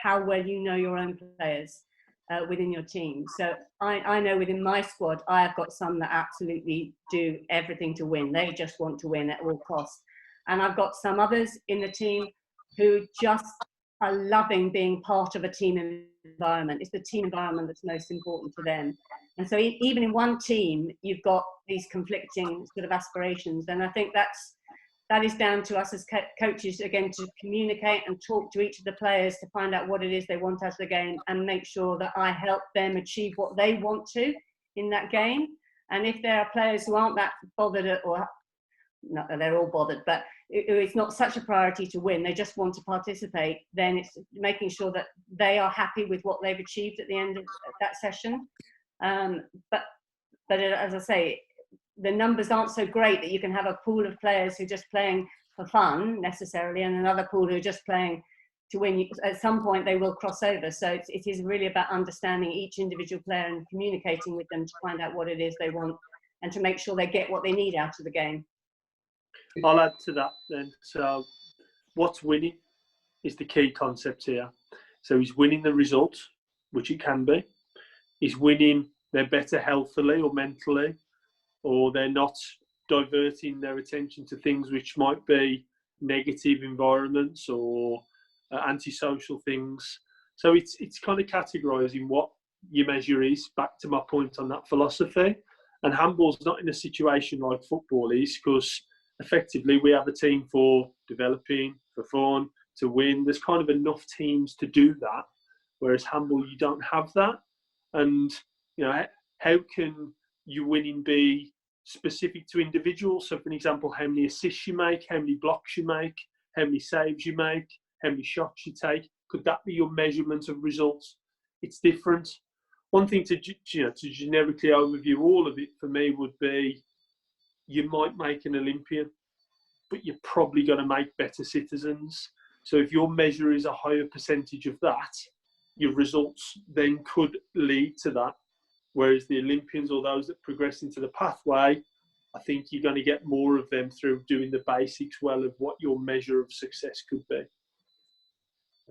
how well you know your own players within your team. So I know within my squad, I have got some that absolutely do everything to win. They just want to win at all costs. And I've got some others in the team who just are loving being part of a team environment. It's the team environment that's most important to them. And so even in one team, you've got these conflicting sort of aspirations. And I think that is down to us as coaches, again, to communicate and talk to each of the players to find out what it is they want out of the game and make sure that I help them achieve what they want to in that game. And if there are players who aren't that bothered, or not that they're all bothered, but it's not such a priority to win, they just want to participate, then it's making sure that they are happy with what they've achieved at the end of that session. But as I say, the numbers aren't so great that you can have a pool of players who are just playing for fun necessarily, and another pool who are just playing to win. At some point they will cross over. So it is really about understanding each individual player and communicating with them to find out what it is they want and to make sure they get what they need out of the game. I'll add to that then. So what's winning is the key concept here. So he's winning the result, which it can be. He's winning they're better healthily or mentally, or they're not diverting their attention to things which might be negative environments or antisocial things. So it's kind of categorising what your measure is, back to my point on that philosophy. And handball's not in a situation like football is, because effectively we have a team for developing, for fun, to win. There's kind of enough teams to do that, whereas handball, you don't have that. And, you know, how can you winning be specific to individuals? So, for an example, how many assists you make, how many blocks you make, how many saves you make, how many shots you take. Could that be your measurement of results? It's different. One thing to generically overview all of it for me would be, you might make an Olympian, but you're probably going to make better citizens. So if your measure is a higher percentage of that, your results then could lead to that. Whereas the Olympians or those that progress into the pathway, I think you're going to get more of them through doing the basics well of what your measure of success could be.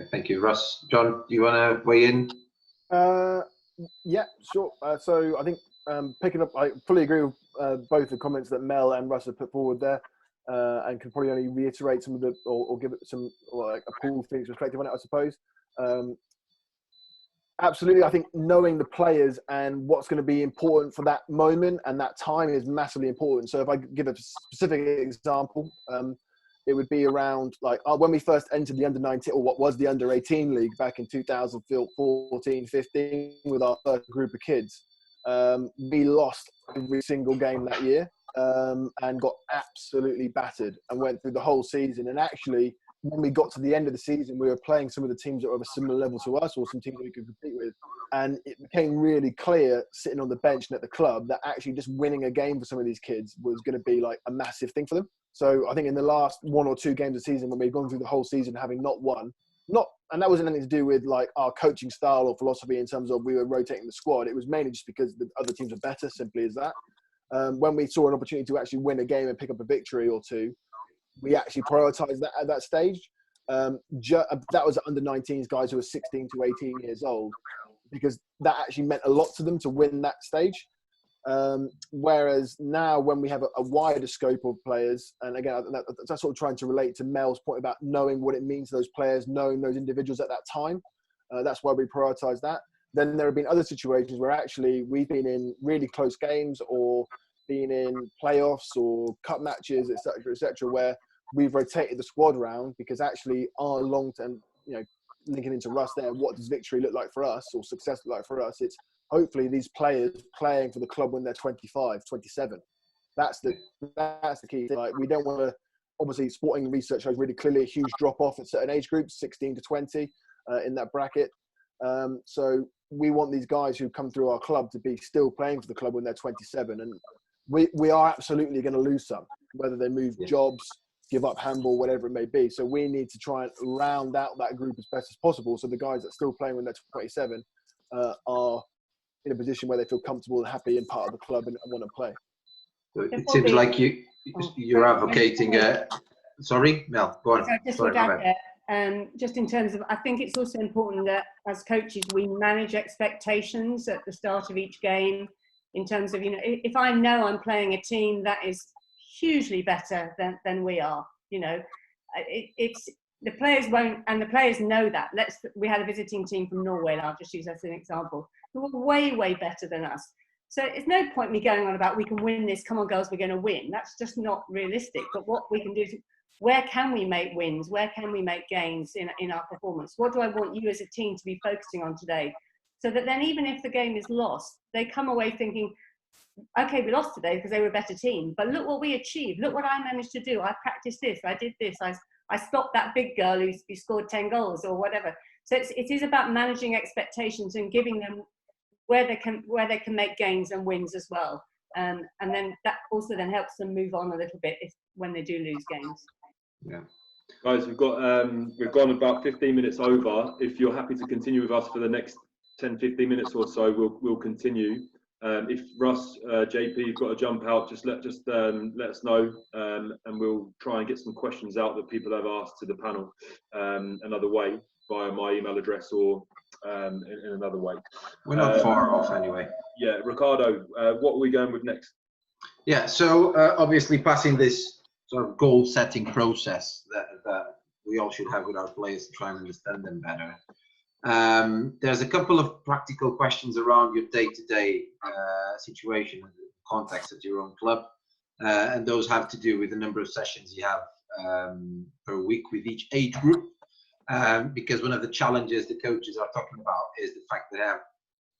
Thank you, Russ. John, do you want to weigh in? Yeah, sure. So I think picking up, I fully agree with both the comments that Mel and Russ have put forward there, and could probably only reiterate some of the, or give it some, like a pool Phoenix perspective on it, I suppose. Absolutely, I think knowing the players and what's going to be important for that moment and that time is massively important. So if I give a specific example, it would be around like when we first entered the under-19 or what was the under-18 league back in 2014-15 with our first group of kids. We lost every single game that year and got absolutely battered and went through the whole season. And actually, when we got to the end of the season, we were playing some of the teams that were of a similar level to us or some teams that we could compete with. And it became really clear sitting on the bench and at the club that actually just winning a game for some of these kids was going to be like a massive thing for them. So I think in the last 1 or 2 games of the season, when we've gone through the whole season having not won, and that wasn't anything to do with like our coaching style or philosophy in terms of we were rotating the squad. It was mainly just because the other teams are better, simply as that. When we saw an opportunity to actually win a game and pick up a victory or two, we actually prioritised that at that stage. That was under 19s guys who were 16 to 18 years old, because that actually meant a lot to them to win that stage. Whereas now when we have a wider scope of players, and again, that's sort of trying to relate to Mel's point about knowing what it means to those players, knowing those individuals at that time. That's why we prioritise that. Then there have been other situations where actually we've been in really close games or been in playoffs or cup matches, etc., where we've rotated the squad around because actually our long-term, linking into Russ there, what does victory look like for us or success look like for us? It's hopefully these players playing for the club when they're 25, 27. That's the key thing. Like, we don't want to, obviously sporting research shows really clearly a huge drop-off at certain age groups, 16 to 20 in that bracket. So we want these guys who come through our club to be still playing for the club when they're 27. And we are absolutely going to lose some, whether they move jobs, give up handball, whatever it may be. So we need to try and round out that group as best as possible. So the guys that are still playing when they're 27 are in a position where they feel comfortable and happy and part of the club and want to play. So it seems like you're advocating. Sorry, Mel, go on. Just in terms of, I think it's also important that as coaches we manage expectations at the start of each game. In terms of, if I know I'm playing a team that is hugely better than we are, it's the players won't, and the players know that. We had a visiting team from Norway, and I'll just use that as an example, who were way better than us. So it's no point me going on about we can win this, come on girls, we're going to win. That's just not realistic. But what we can do is, where can we make wins? Where can we make gains in our performance? What do I want you as a team to be focusing on today? So that then even if the game is lost, they come away thinking, okay, we lost today because they were a better team, but look what we achieved. Look what I managed to do. I practiced this. I did this. I stopped that big girl who scored 10 goals or whatever. So it is about managing expectations and giving them where they can make gains and wins as well. And then that also then helps them move on a little bit when they do lose games. Yeah. Guys, we've gone about 15 minutes over. If you're happy to continue with us for the next 10-15 minutes or so, we'll continue. If Russ, JP, you've got to jump out, just let us know, and we'll try and get some questions out that people have asked to the panel another way, via my email address or in another way. We're not far off anyway. Yeah, Ricardo, what are we going with next? Yeah, so obviously passing this sort of goal-setting process that we all should have with our players to try and understand them better. There's a couple of practical questions around your day-to-day situation, context at your own club, and those have to do with the number of sessions you have per week with each age group, because one of the challenges the coaches are talking about is the fact that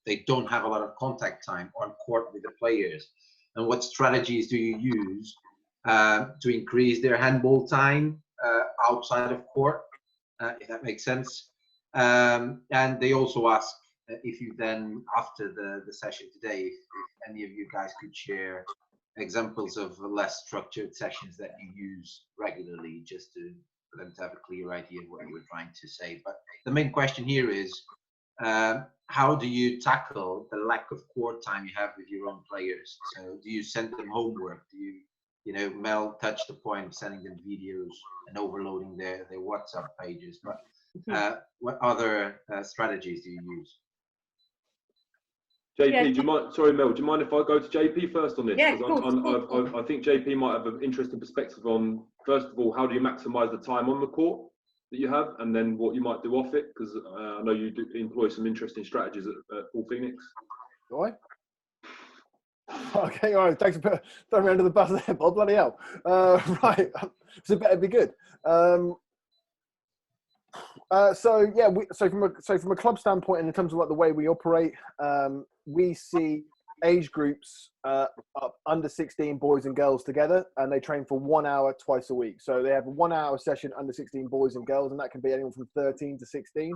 they don't have a lot of contact time on court with the players. And what strategies do you use to increase their handball time outside of court, if that makes sense? And they also ask if you then, after the session today, if any of you guys could share examples of less structured sessions that you use regularly, just for them to have a clear idea of what you were trying to say. But the main question here is, how do you tackle the lack of court time you have with your own players? So do you send them homework? Do you, Mel touched the point of sending them videos and overloading their WhatsApp pages, but what other strategies do you use? JP, do you mind? Sorry, Mel. Do you mind if I go to JP first on this? Yeah, I think JP might have an interesting perspective on, first of all, how do you maximise the time on the court, that you have, and then what you might do off it, because I know you do employ some interesting strategies at Full Phoenix. Do I? Okay, all right. Thanks for throwing me under the bus there, Bob. Bloody hell. Right, so it better be good. So yeah, from a club standpoint, and in terms of like the way we operate, we see age groups up under 16 boys and girls together, and they train for 1 hour twice a week. So they have a 1 hour session under 16 boys and girls, and that can be anyone from 13 to 16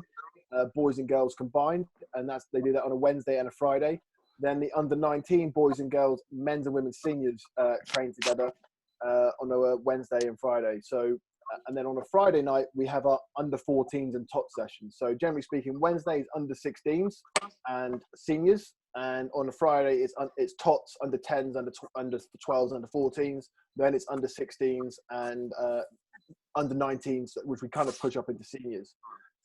boys and girls combined, and they do that on a Wednesday and a Friday. Then the under 19 boys and girls, men's and women's seniors train together on a Wednesday and Friday. So and then on a Friday night, we have our under 14s and tot sessions. So generally speaking, Wednesday is under 16s and seniors. And on a Friday, it's tots, under 10s, under 12s, under 14s. Then it's under 16s and under 19s, which we kind of push up into seniors.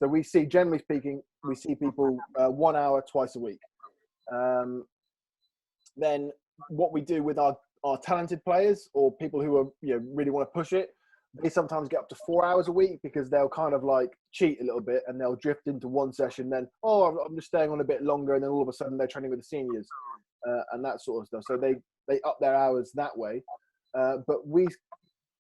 So we see, generally speaking, we see people 1 hour twice a week. Then what we do with our talented players or people who are, really want to push it, they sometimes get up to 4 hours a week, because they'll kind of like cheat a little bit and they'll drift into one session. Then, I'm just staying on a bit longer. And then all of a sudden they're training with the seniors and that sort of stuff. So they up their hours that way. But we,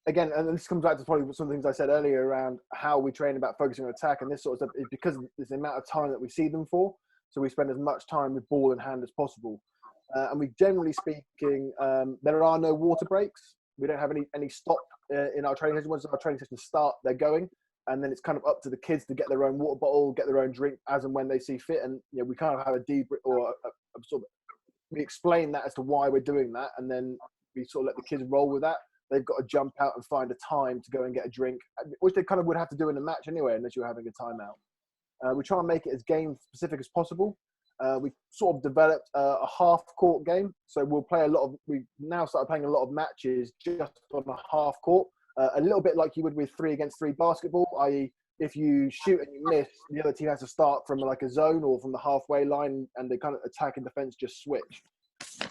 again, and this comes back to probably some things I said earlier around how we train about focusing on attack and this sort of stuff, is because there's the amount of time that we see them for. So we spend as much time with ball in hand as possible. And we, generally speaking, there are no water breaks. We don't have any stop in our training session. Once our training sessions start, they're going. And then it's kind of up to the kids to get their own water bottle, get their own drink as and when they see fit. And we kind of have a debrief, or a sort of, we explain that as to why we're doing that. And then we sort of let the kids roll with that. They've got to jump out and find a time to go and get a drink, which they kind of would have to do in a match anyway, unless you're having a timeout. We try and make it as game specific as possible. We sort of developed a half-court game, so we'll play we've now started playing a lot of matches just on a half-court, a little bit like you would with 3-against-3 basketball, i.e. if you shoot and you miss, the other team has to start from like a zone or from the halfway line, and they kind of attack and defense just switch.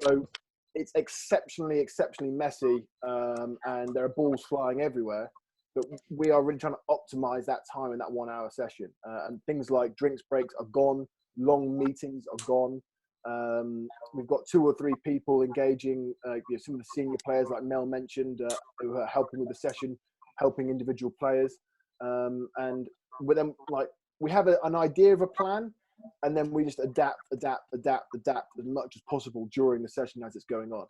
So it's exceptionally messy, and there are balls flying everywhere. But we are really trying to optimize that time in that 1 hour session, and things like drinks breaks are gone. Long meetings are gone. We've got 2 or 3 people engaging, some of the senior players, like Mel mentioned, who are helping with the session, helping individual players. And with them, like, we have an idea of a plan, and then we just adapt as much as possible during the session as it's going on.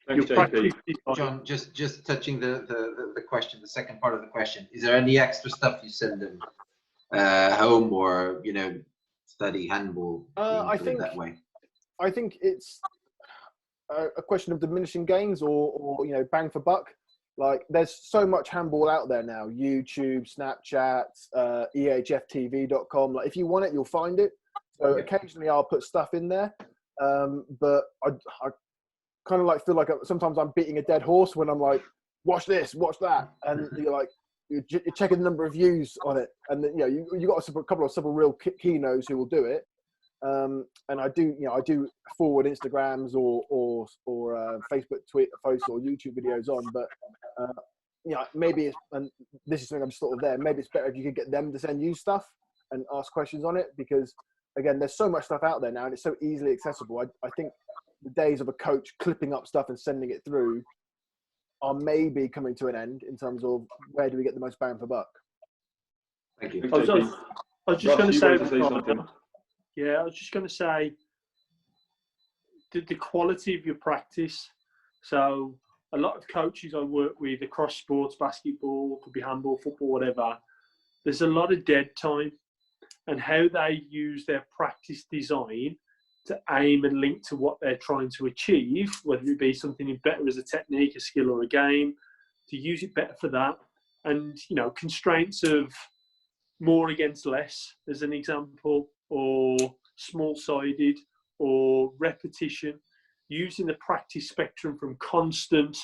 Thanks, JP. John, just touching the question, the second part of the question, is there any extra stuff you send them home, or study handball I think that way? I think it's a question of diminishing gains, or bang for buck. Like, there's so much handball out there now: YouTube, Snapchat, EHFTV.com. Like, if you want it, you'll find it. So occasionally I'll put stuff in there, but I kind of like feel like sometimes I'm beating a dead horse when I'm like, watch this, watch that, and you're checking the number of views on it, and then, you got a couple of real keynotes who will do it, and I do forward Instagrams or Facebook tweet posts or YouTube videos on, but maybe and this is something I'm sort of there. Maybe it's better if you could get them to send you stuff and ask questions on it, because again, there's so much stuff out there now, and it's so easily accessible. I think the days of a coach clipping up stuff and sending it through are maybe coming to an end, in terms of where do we get the most bang for buck. Thank you. I was just going to say something. Yeah, I was just going to say the quality of your practice. So a lot of coaches I work with across sports, basketball, could be handball, football, whatever, there's a lot of dead time, and how they use their practice design to aim and link to what they're trying to achieve, whether it be something better as a technique, a skill, or a game, to use it better for that. And, constraints of more against less, as an example, or small-sided, or repetition, using the practice spectrum from constant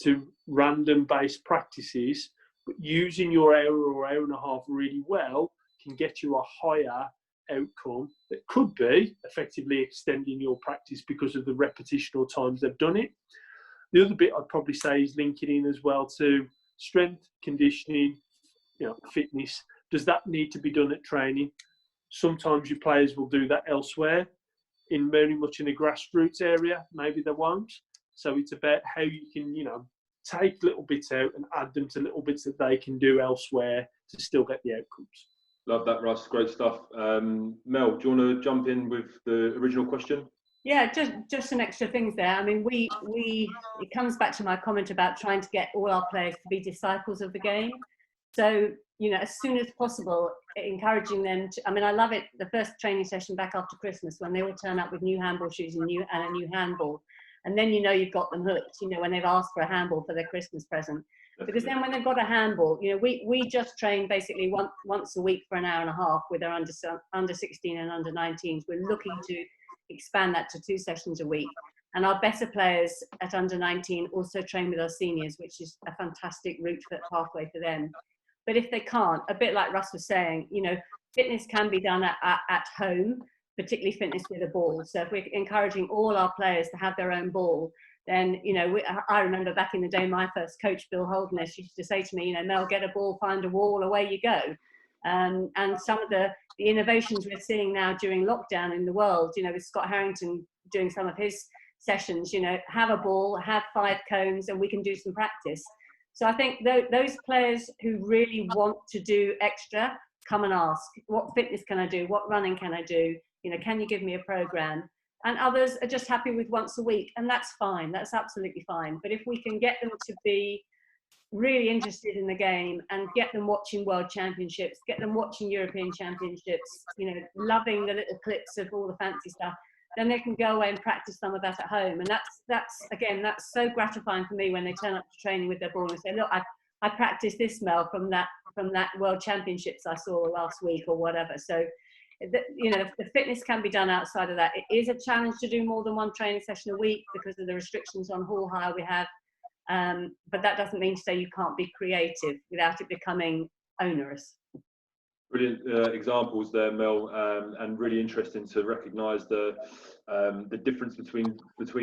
to random-based practices, but using your hour or hour and a half really well can get you a higher outcome that could be effectively extending your practice because of the repetitional times they've done it. The other bit I'd probably say is linking in as well to strength, conditioning, fitness. Does that need to be done at training? Sometimes your players will do that elsewhere, in very much in a grassroots area. Maybe they won't. So it's about how you can, take little bits out and add them to little bits that they can do elsewhere to still get the outcomes. Love that, Russ. Great stuff. Mel, do you want to jump in with the original question? Yeah, just some extra things there. I mean, it comes back to my comment about trying to get all our players to be disciples of the game. So, as soon as possible, encouraging them to, I love it, the first training session back after Christmas, when they all turn up with new handball shoes and a new handball. And then you've got them hooked, when they've asked for a handball for their Christmas present. Because then when they've got a handball, we just train basically once a week for an hour and a half with our under 16 and under 19s. We're looking to expand that to 2 sessions a week. And our better players at under 19 also train with our seniors, which is a fantastic route for pathway for them. But if they can't, a bit like Russ was saying, fitness can be done at home, particularly fitness with a ball. So if we're encouraging all our players to have their own ball, then, I remember back in the day, my first coach, Bill Holderness, used to say to me, Mel, get a ball, find a wall, away you go. And some of the innovations we're seeing now during lockdown in the world, with Scott Harrington doing some of his sessions, have a ball, have 5 cones, and we can do some practice. So I think those players who really want to do extra, come and ask, what fitness can I do? What running can I do? Can you give me a program? And others are just happy with once a week, and that's fine. That's absolutely fine. But if we can get them to be really interested in the game and get them watching World Championships, get them watching European Championships, loving the little clips of all the fancy stuff, then they can go away and practice some of that at home. And that's so gratifying for me when they turn up to training with their ball and say, look, I practiced this, Mel, from that World Championships I saw last week or whatever. So, the fitness can be done outside of that. It is a challenge to do more than 1 training session a week because of the restrictions on hall hire we have. But that doesn't mean to say you can't be creative without it becoming onerous. Brilliant examples there, Mel, and really interesting to recognise the difference between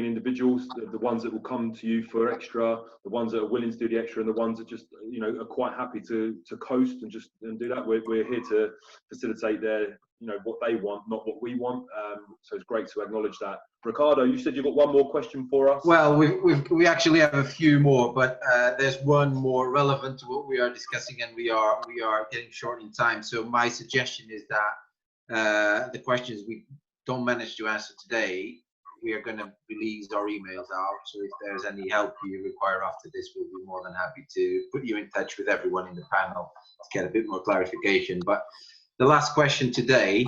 individuals, the ones that will come to you for extra, the ones that are willing to do the extra, and the ones that just are quite happy to coast and do that. We're here to facilitate their what they want, not what we want. So it's great to acknowledge that. Ricardo, you said you've got one more question for us. Well, we actually have a few more, but there's one more relevant to what we are discussing, and we are getting short in time. So my suggestion is that the questions we don't manage to answer today, we are going to release our emails out. So if there's any help you require after this, we'll be more than happy to put you in touch with everyone in the panel to get a bit more clarification. But the last question today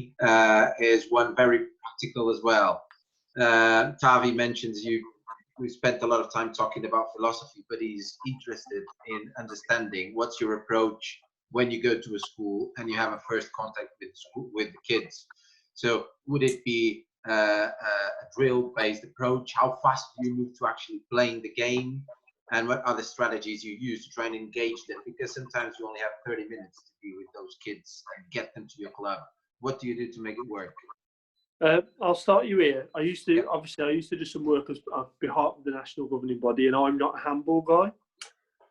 is one very practical as well. Tavi mentions we spent a lot of time talking about philosophy, but he's interested in understanding what's your approach when you go to a school and you have a first contact with the kids. So would it be a drill-based approach? How fast do you move to actually playing the game? And what other strategies you use to try and engage them? Because sometimes you only have 30 minutes to be with those kids and get them to your club. What do you do to make it work? I'll start you here. I used to do some work on behalf of the national governing body, and I'm not a handball guy.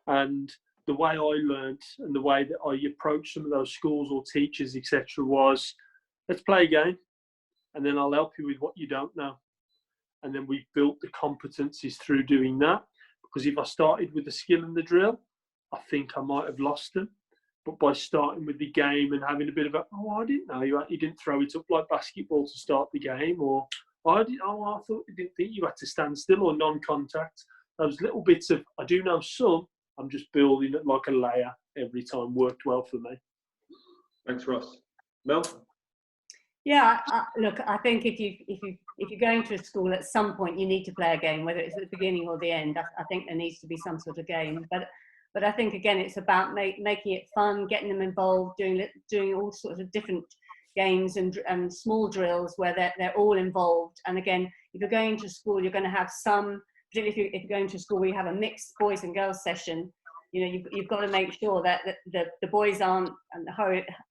And the way I learnt and the way that I approached some of those schools or teachers, etc., was, let's play a game, and then I'll help you with what you don't know. And then we built the competencies through doing that. Because if I started with the skill and the drill, I think I might have lost them. But by starting with the game and having a bit of I didn't know you didn't throw it up like basketball to start the game, or I thought you didn't think you had to stand still, or non-contact. Those little bits of, I do know some, I'm just building it like a layer every time, worked well for me. Thanks, Ross. Mel? Yeah, look, I think if you're going to a school, at some point you need to play a game, whether it's at the beginning or the end. I think there needs to be some sort of game. But I think, again, it's about making it fun, getting them involved, doing all sorts of different games and small drills where they're all involved. And again, if you're going to school, you're going to have some, particularly if you're going to a school where you have a mixed boys and girls session, you've got to make sure that the boys aren't, and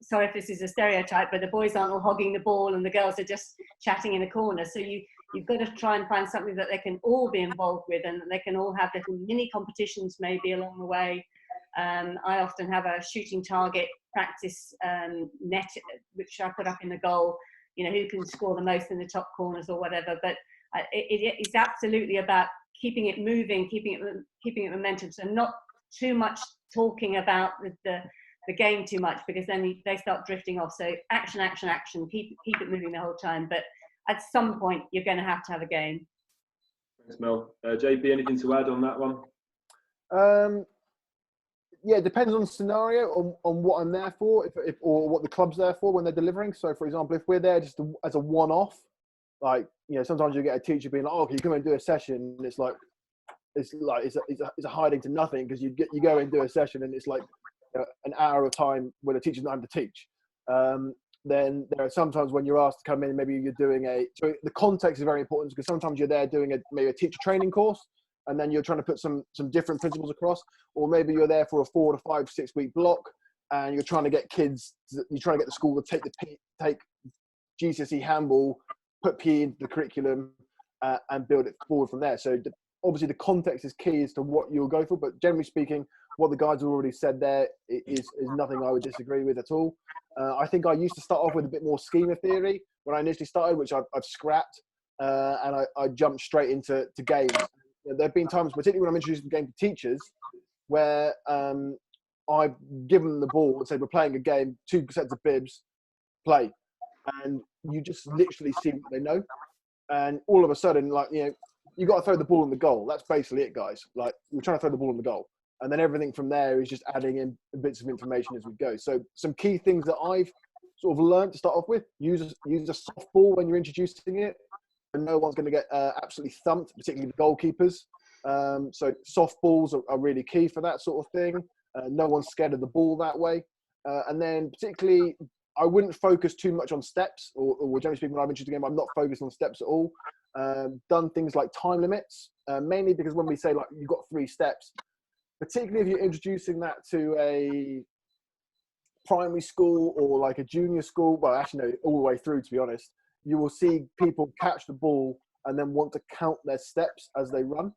sorry if this is a stereotype, but the boys aren't all hogging the ball and the girls are just chatting in a corner. So you've got to try and find something that they can all be involved with, and they can all have little mini competitions maybe along the way. I often have a shooting target practice net, which I put up in the goal, who can score the most in the top corners or whatever. But it's absolutely about keeping it moving, keeping it momentum. So not too much talking about the game too much, because then they start drifting off. So action, action, action, keep it moving the whole time. But at some point, you're going to have a game. Thanks, Mel. JP, anything to add on that one? Yeah, it depends on the scenario, on what I'm there for, or what the club's there for when they're delivering. So, for example, if we're there just as a one-off, like, sometimes you get a teacher being like, "Oh, can you come and do a session?" And it's a hiding to nothing, because you go and do a session and it's like an hour of time when the teacher's not having to teach. Then there are sometimes when you're asked to come in, maybe you're doing so the context is very important, because sometimes you're there doing maybe a teacher training course, and then you're trying to put some different principles across, or maybe you're there for a 4 to 5, 6 week block, and you're trying to get the school to take GCSE handball, put PE into the curriculum, and build it forward from there. So obviously the context is key as to what you'll go for, but generally speaking, what the guys have already said there is nothing I would disagree with at all. I think I used to start off with a bit more schema theory when I initially started, which I've scrapped, and I jumped straight into games. There have been times, particularly when I'm introducing the game to teachers, where I've given them the ball and said, "We're playing a game, 2 sets of bibs, play," and you just literally see what they know, and all of a sudden, you got to throw the ball in the goal. That's basically it, guys. Like, we're trying to throw the ball in the goal. And then everything from there is just adding in bits of information as we go. So some key things that I've sort of learned to start off with: use a soft ball when you're introducing it, and no one's going to get absolutely thumped, particularly the goalkeepers. So soft balls are really key for that sort of thing. No one's scared of the ball that way. And then particularly, I wouldn't focus too much on steps, or generally speaking, when I'm introducing the game, I'm not focused on steps at all. Done things like time limits, mainly because when we say you've got 3 steps, particularly if you're introducing that to a primary school or like a junior school, well, actually no, all the way through, to be honest, you will see people catch the ball and then want to count their steps as they run,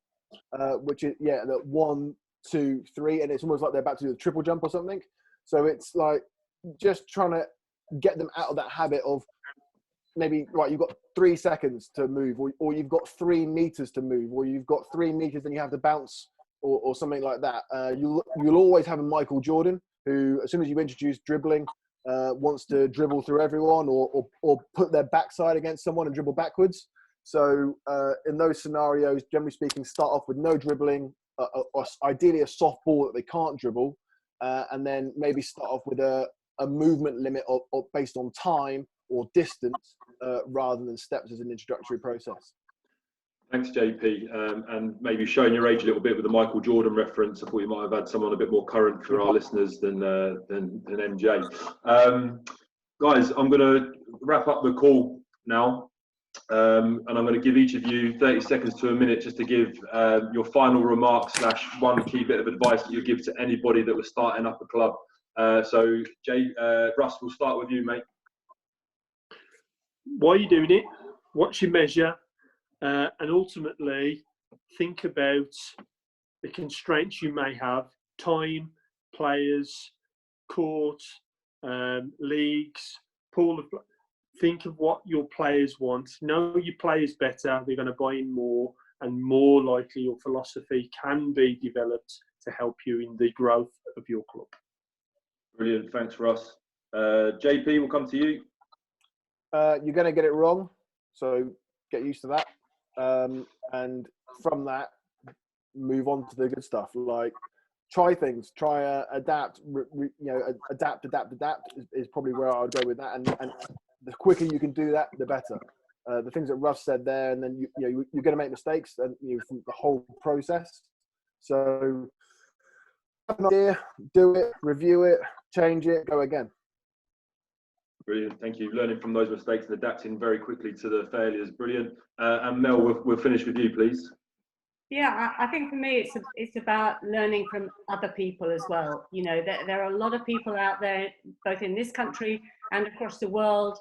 which is, the 1, 2, 3, and it's almost like they're about to do a triple jump or something. So it's like just trying to get them out of that habit of maybe, right, you've got 3 seconds to move, or you've got 3 meters to move, or you've got 3 meters and you have to bounce, or something like that. You'll always have a Michael Jordan who, as soon as you introduce dribbling, wants to dribble through everyone, or put their backside against someone and dribble backwards. So in those scenarios, generally speaking, start off with no dribbling, or ideally a soft ball that they can't dribble, and then maybe start off with a movement limit of based on time or distance, rather than steps as an introductory process. Thanks, JP, and maybe showing your age a little bit with the Michael Jordan reference. I thought you might have had someone a bit more current for our listeners than MJ. Guys, I'm going to wrap up the call now, and I'm going to give each of you 30 seconds to a minute just to give your final remarks / one key bit of advice that you give to anybody that was starting up a club. So, Russ, we'll start with you, mate. Why are you doing it? What's your measure? And ultimately, think about the constraints you may have: time, players, court, leagues, pool of. Think of what your players want. Know your players better. They're going to buy in more, and more likely your philosophy can be developed to help you in the growth of your club. Brilliant. Thanks, Russ. JP, we'll come to you. You're going to get it wrong, so get used to that. And from that, move on to the good stuff. Like, try things, adapt. Adapt is probably where I would go with that. And the quicker you can do that, the better. The things that Russ said there, and then you're going to make mistakes, and from the whole process. So, have an idea, do it, review it, change it, go again. Brilliant, thank you. Learning from those mistakes and adapting very quickly to the failures, brilliant. And Mel, we'll finish with you, please. Yeah, I think for me it's about learning from other people as well. There are a lot of people out there, both in this country and across the world,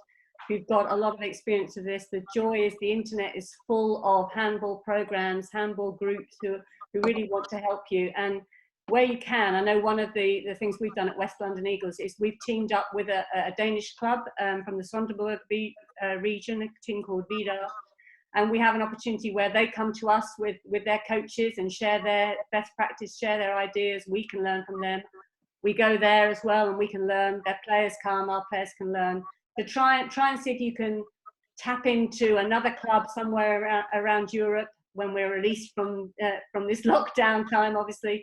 who've got a lot of experience of this. The joy is the internet is full of handball programs, handball groups who really want to help you. And where you can, I know one of the things we've done at West London Eagles is we've teamed up with a Danish club from the Sonderburg region, a team called Vidar. And we have an opportunity where they come to us with their coaches and share their best practice, share their ideas. We can learn from them. We go there as well and we can learn. Their players come, our players can learn. So try and see if you can tap into another club somewhere around Europe when we're released from this lockdown time, obviously,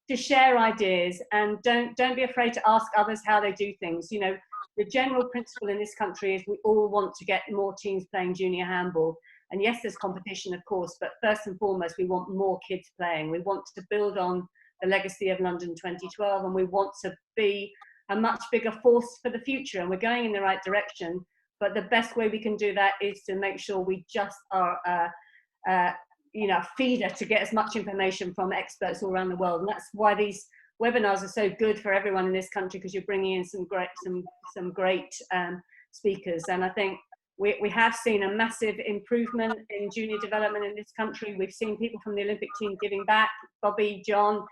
to share ideas. And don't be afraid to ask others how they do things. You know, the general principle in this country is we all want to get more teams playing junior handball. And yes, there's competition, of course, but first and foremost, we want more kids playing. We want to build on the legacy of London 2012, and we want to be a much bigger force for the future. And we're going in the right direction. But the best way we can do that is to make sure we just are, you know, a feeder to get as much information from experts all around the world. And that's why these webinars are so good for everyone in this country, because you're bringing in some great speakers. And I think we have seen a massive improvement in junior development in this country. We've seen people from the Olympic team giving back. Bobby, John,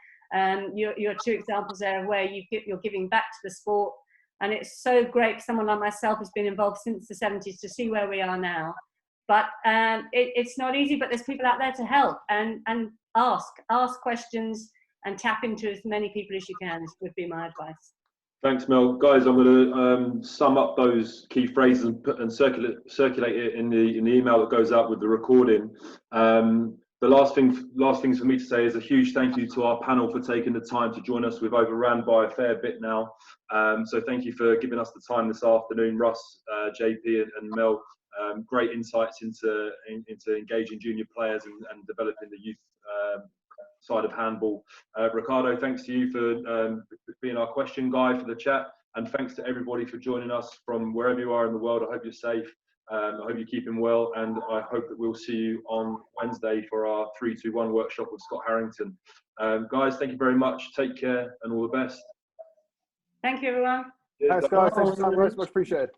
you're two examples there of where you're giving back to the sport. And it's so great for someone like myself who's been involved since the 70s to see where we are now. But it's not easy, but there's people out there to help and ask questions and tap into as many people as you can, would be my advice. Thanks, Mel. Guys, I'm going to sum up those key phrases and circulate it in the email that goes out with the recording. The last things for me to say is a huge thank you to our panel for taking the time to join us. We've overran by a fair bit now, so thank you for giving us the time this afternoon, Russ, JP, and Mel. Great insights into engaging junior players and developing the youth side of handball. Ricardo, thanks to you for being our question guy for the chat, and thanks to everybody for joining us from wherever you are in the world. I hope you're safe. I hope you're keeping well, and I hope that we'll see you on Wednesday for our 3-2-1 workshop with Scott Harrington. Guys, thank you very much. Take care and all the best. Thank you, everyone. Thanks, guys. Thanks for your time, guys. Much appreciated.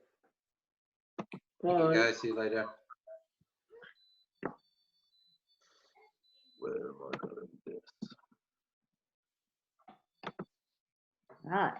Bye. Guys, see you later. Where am I going with this? Right.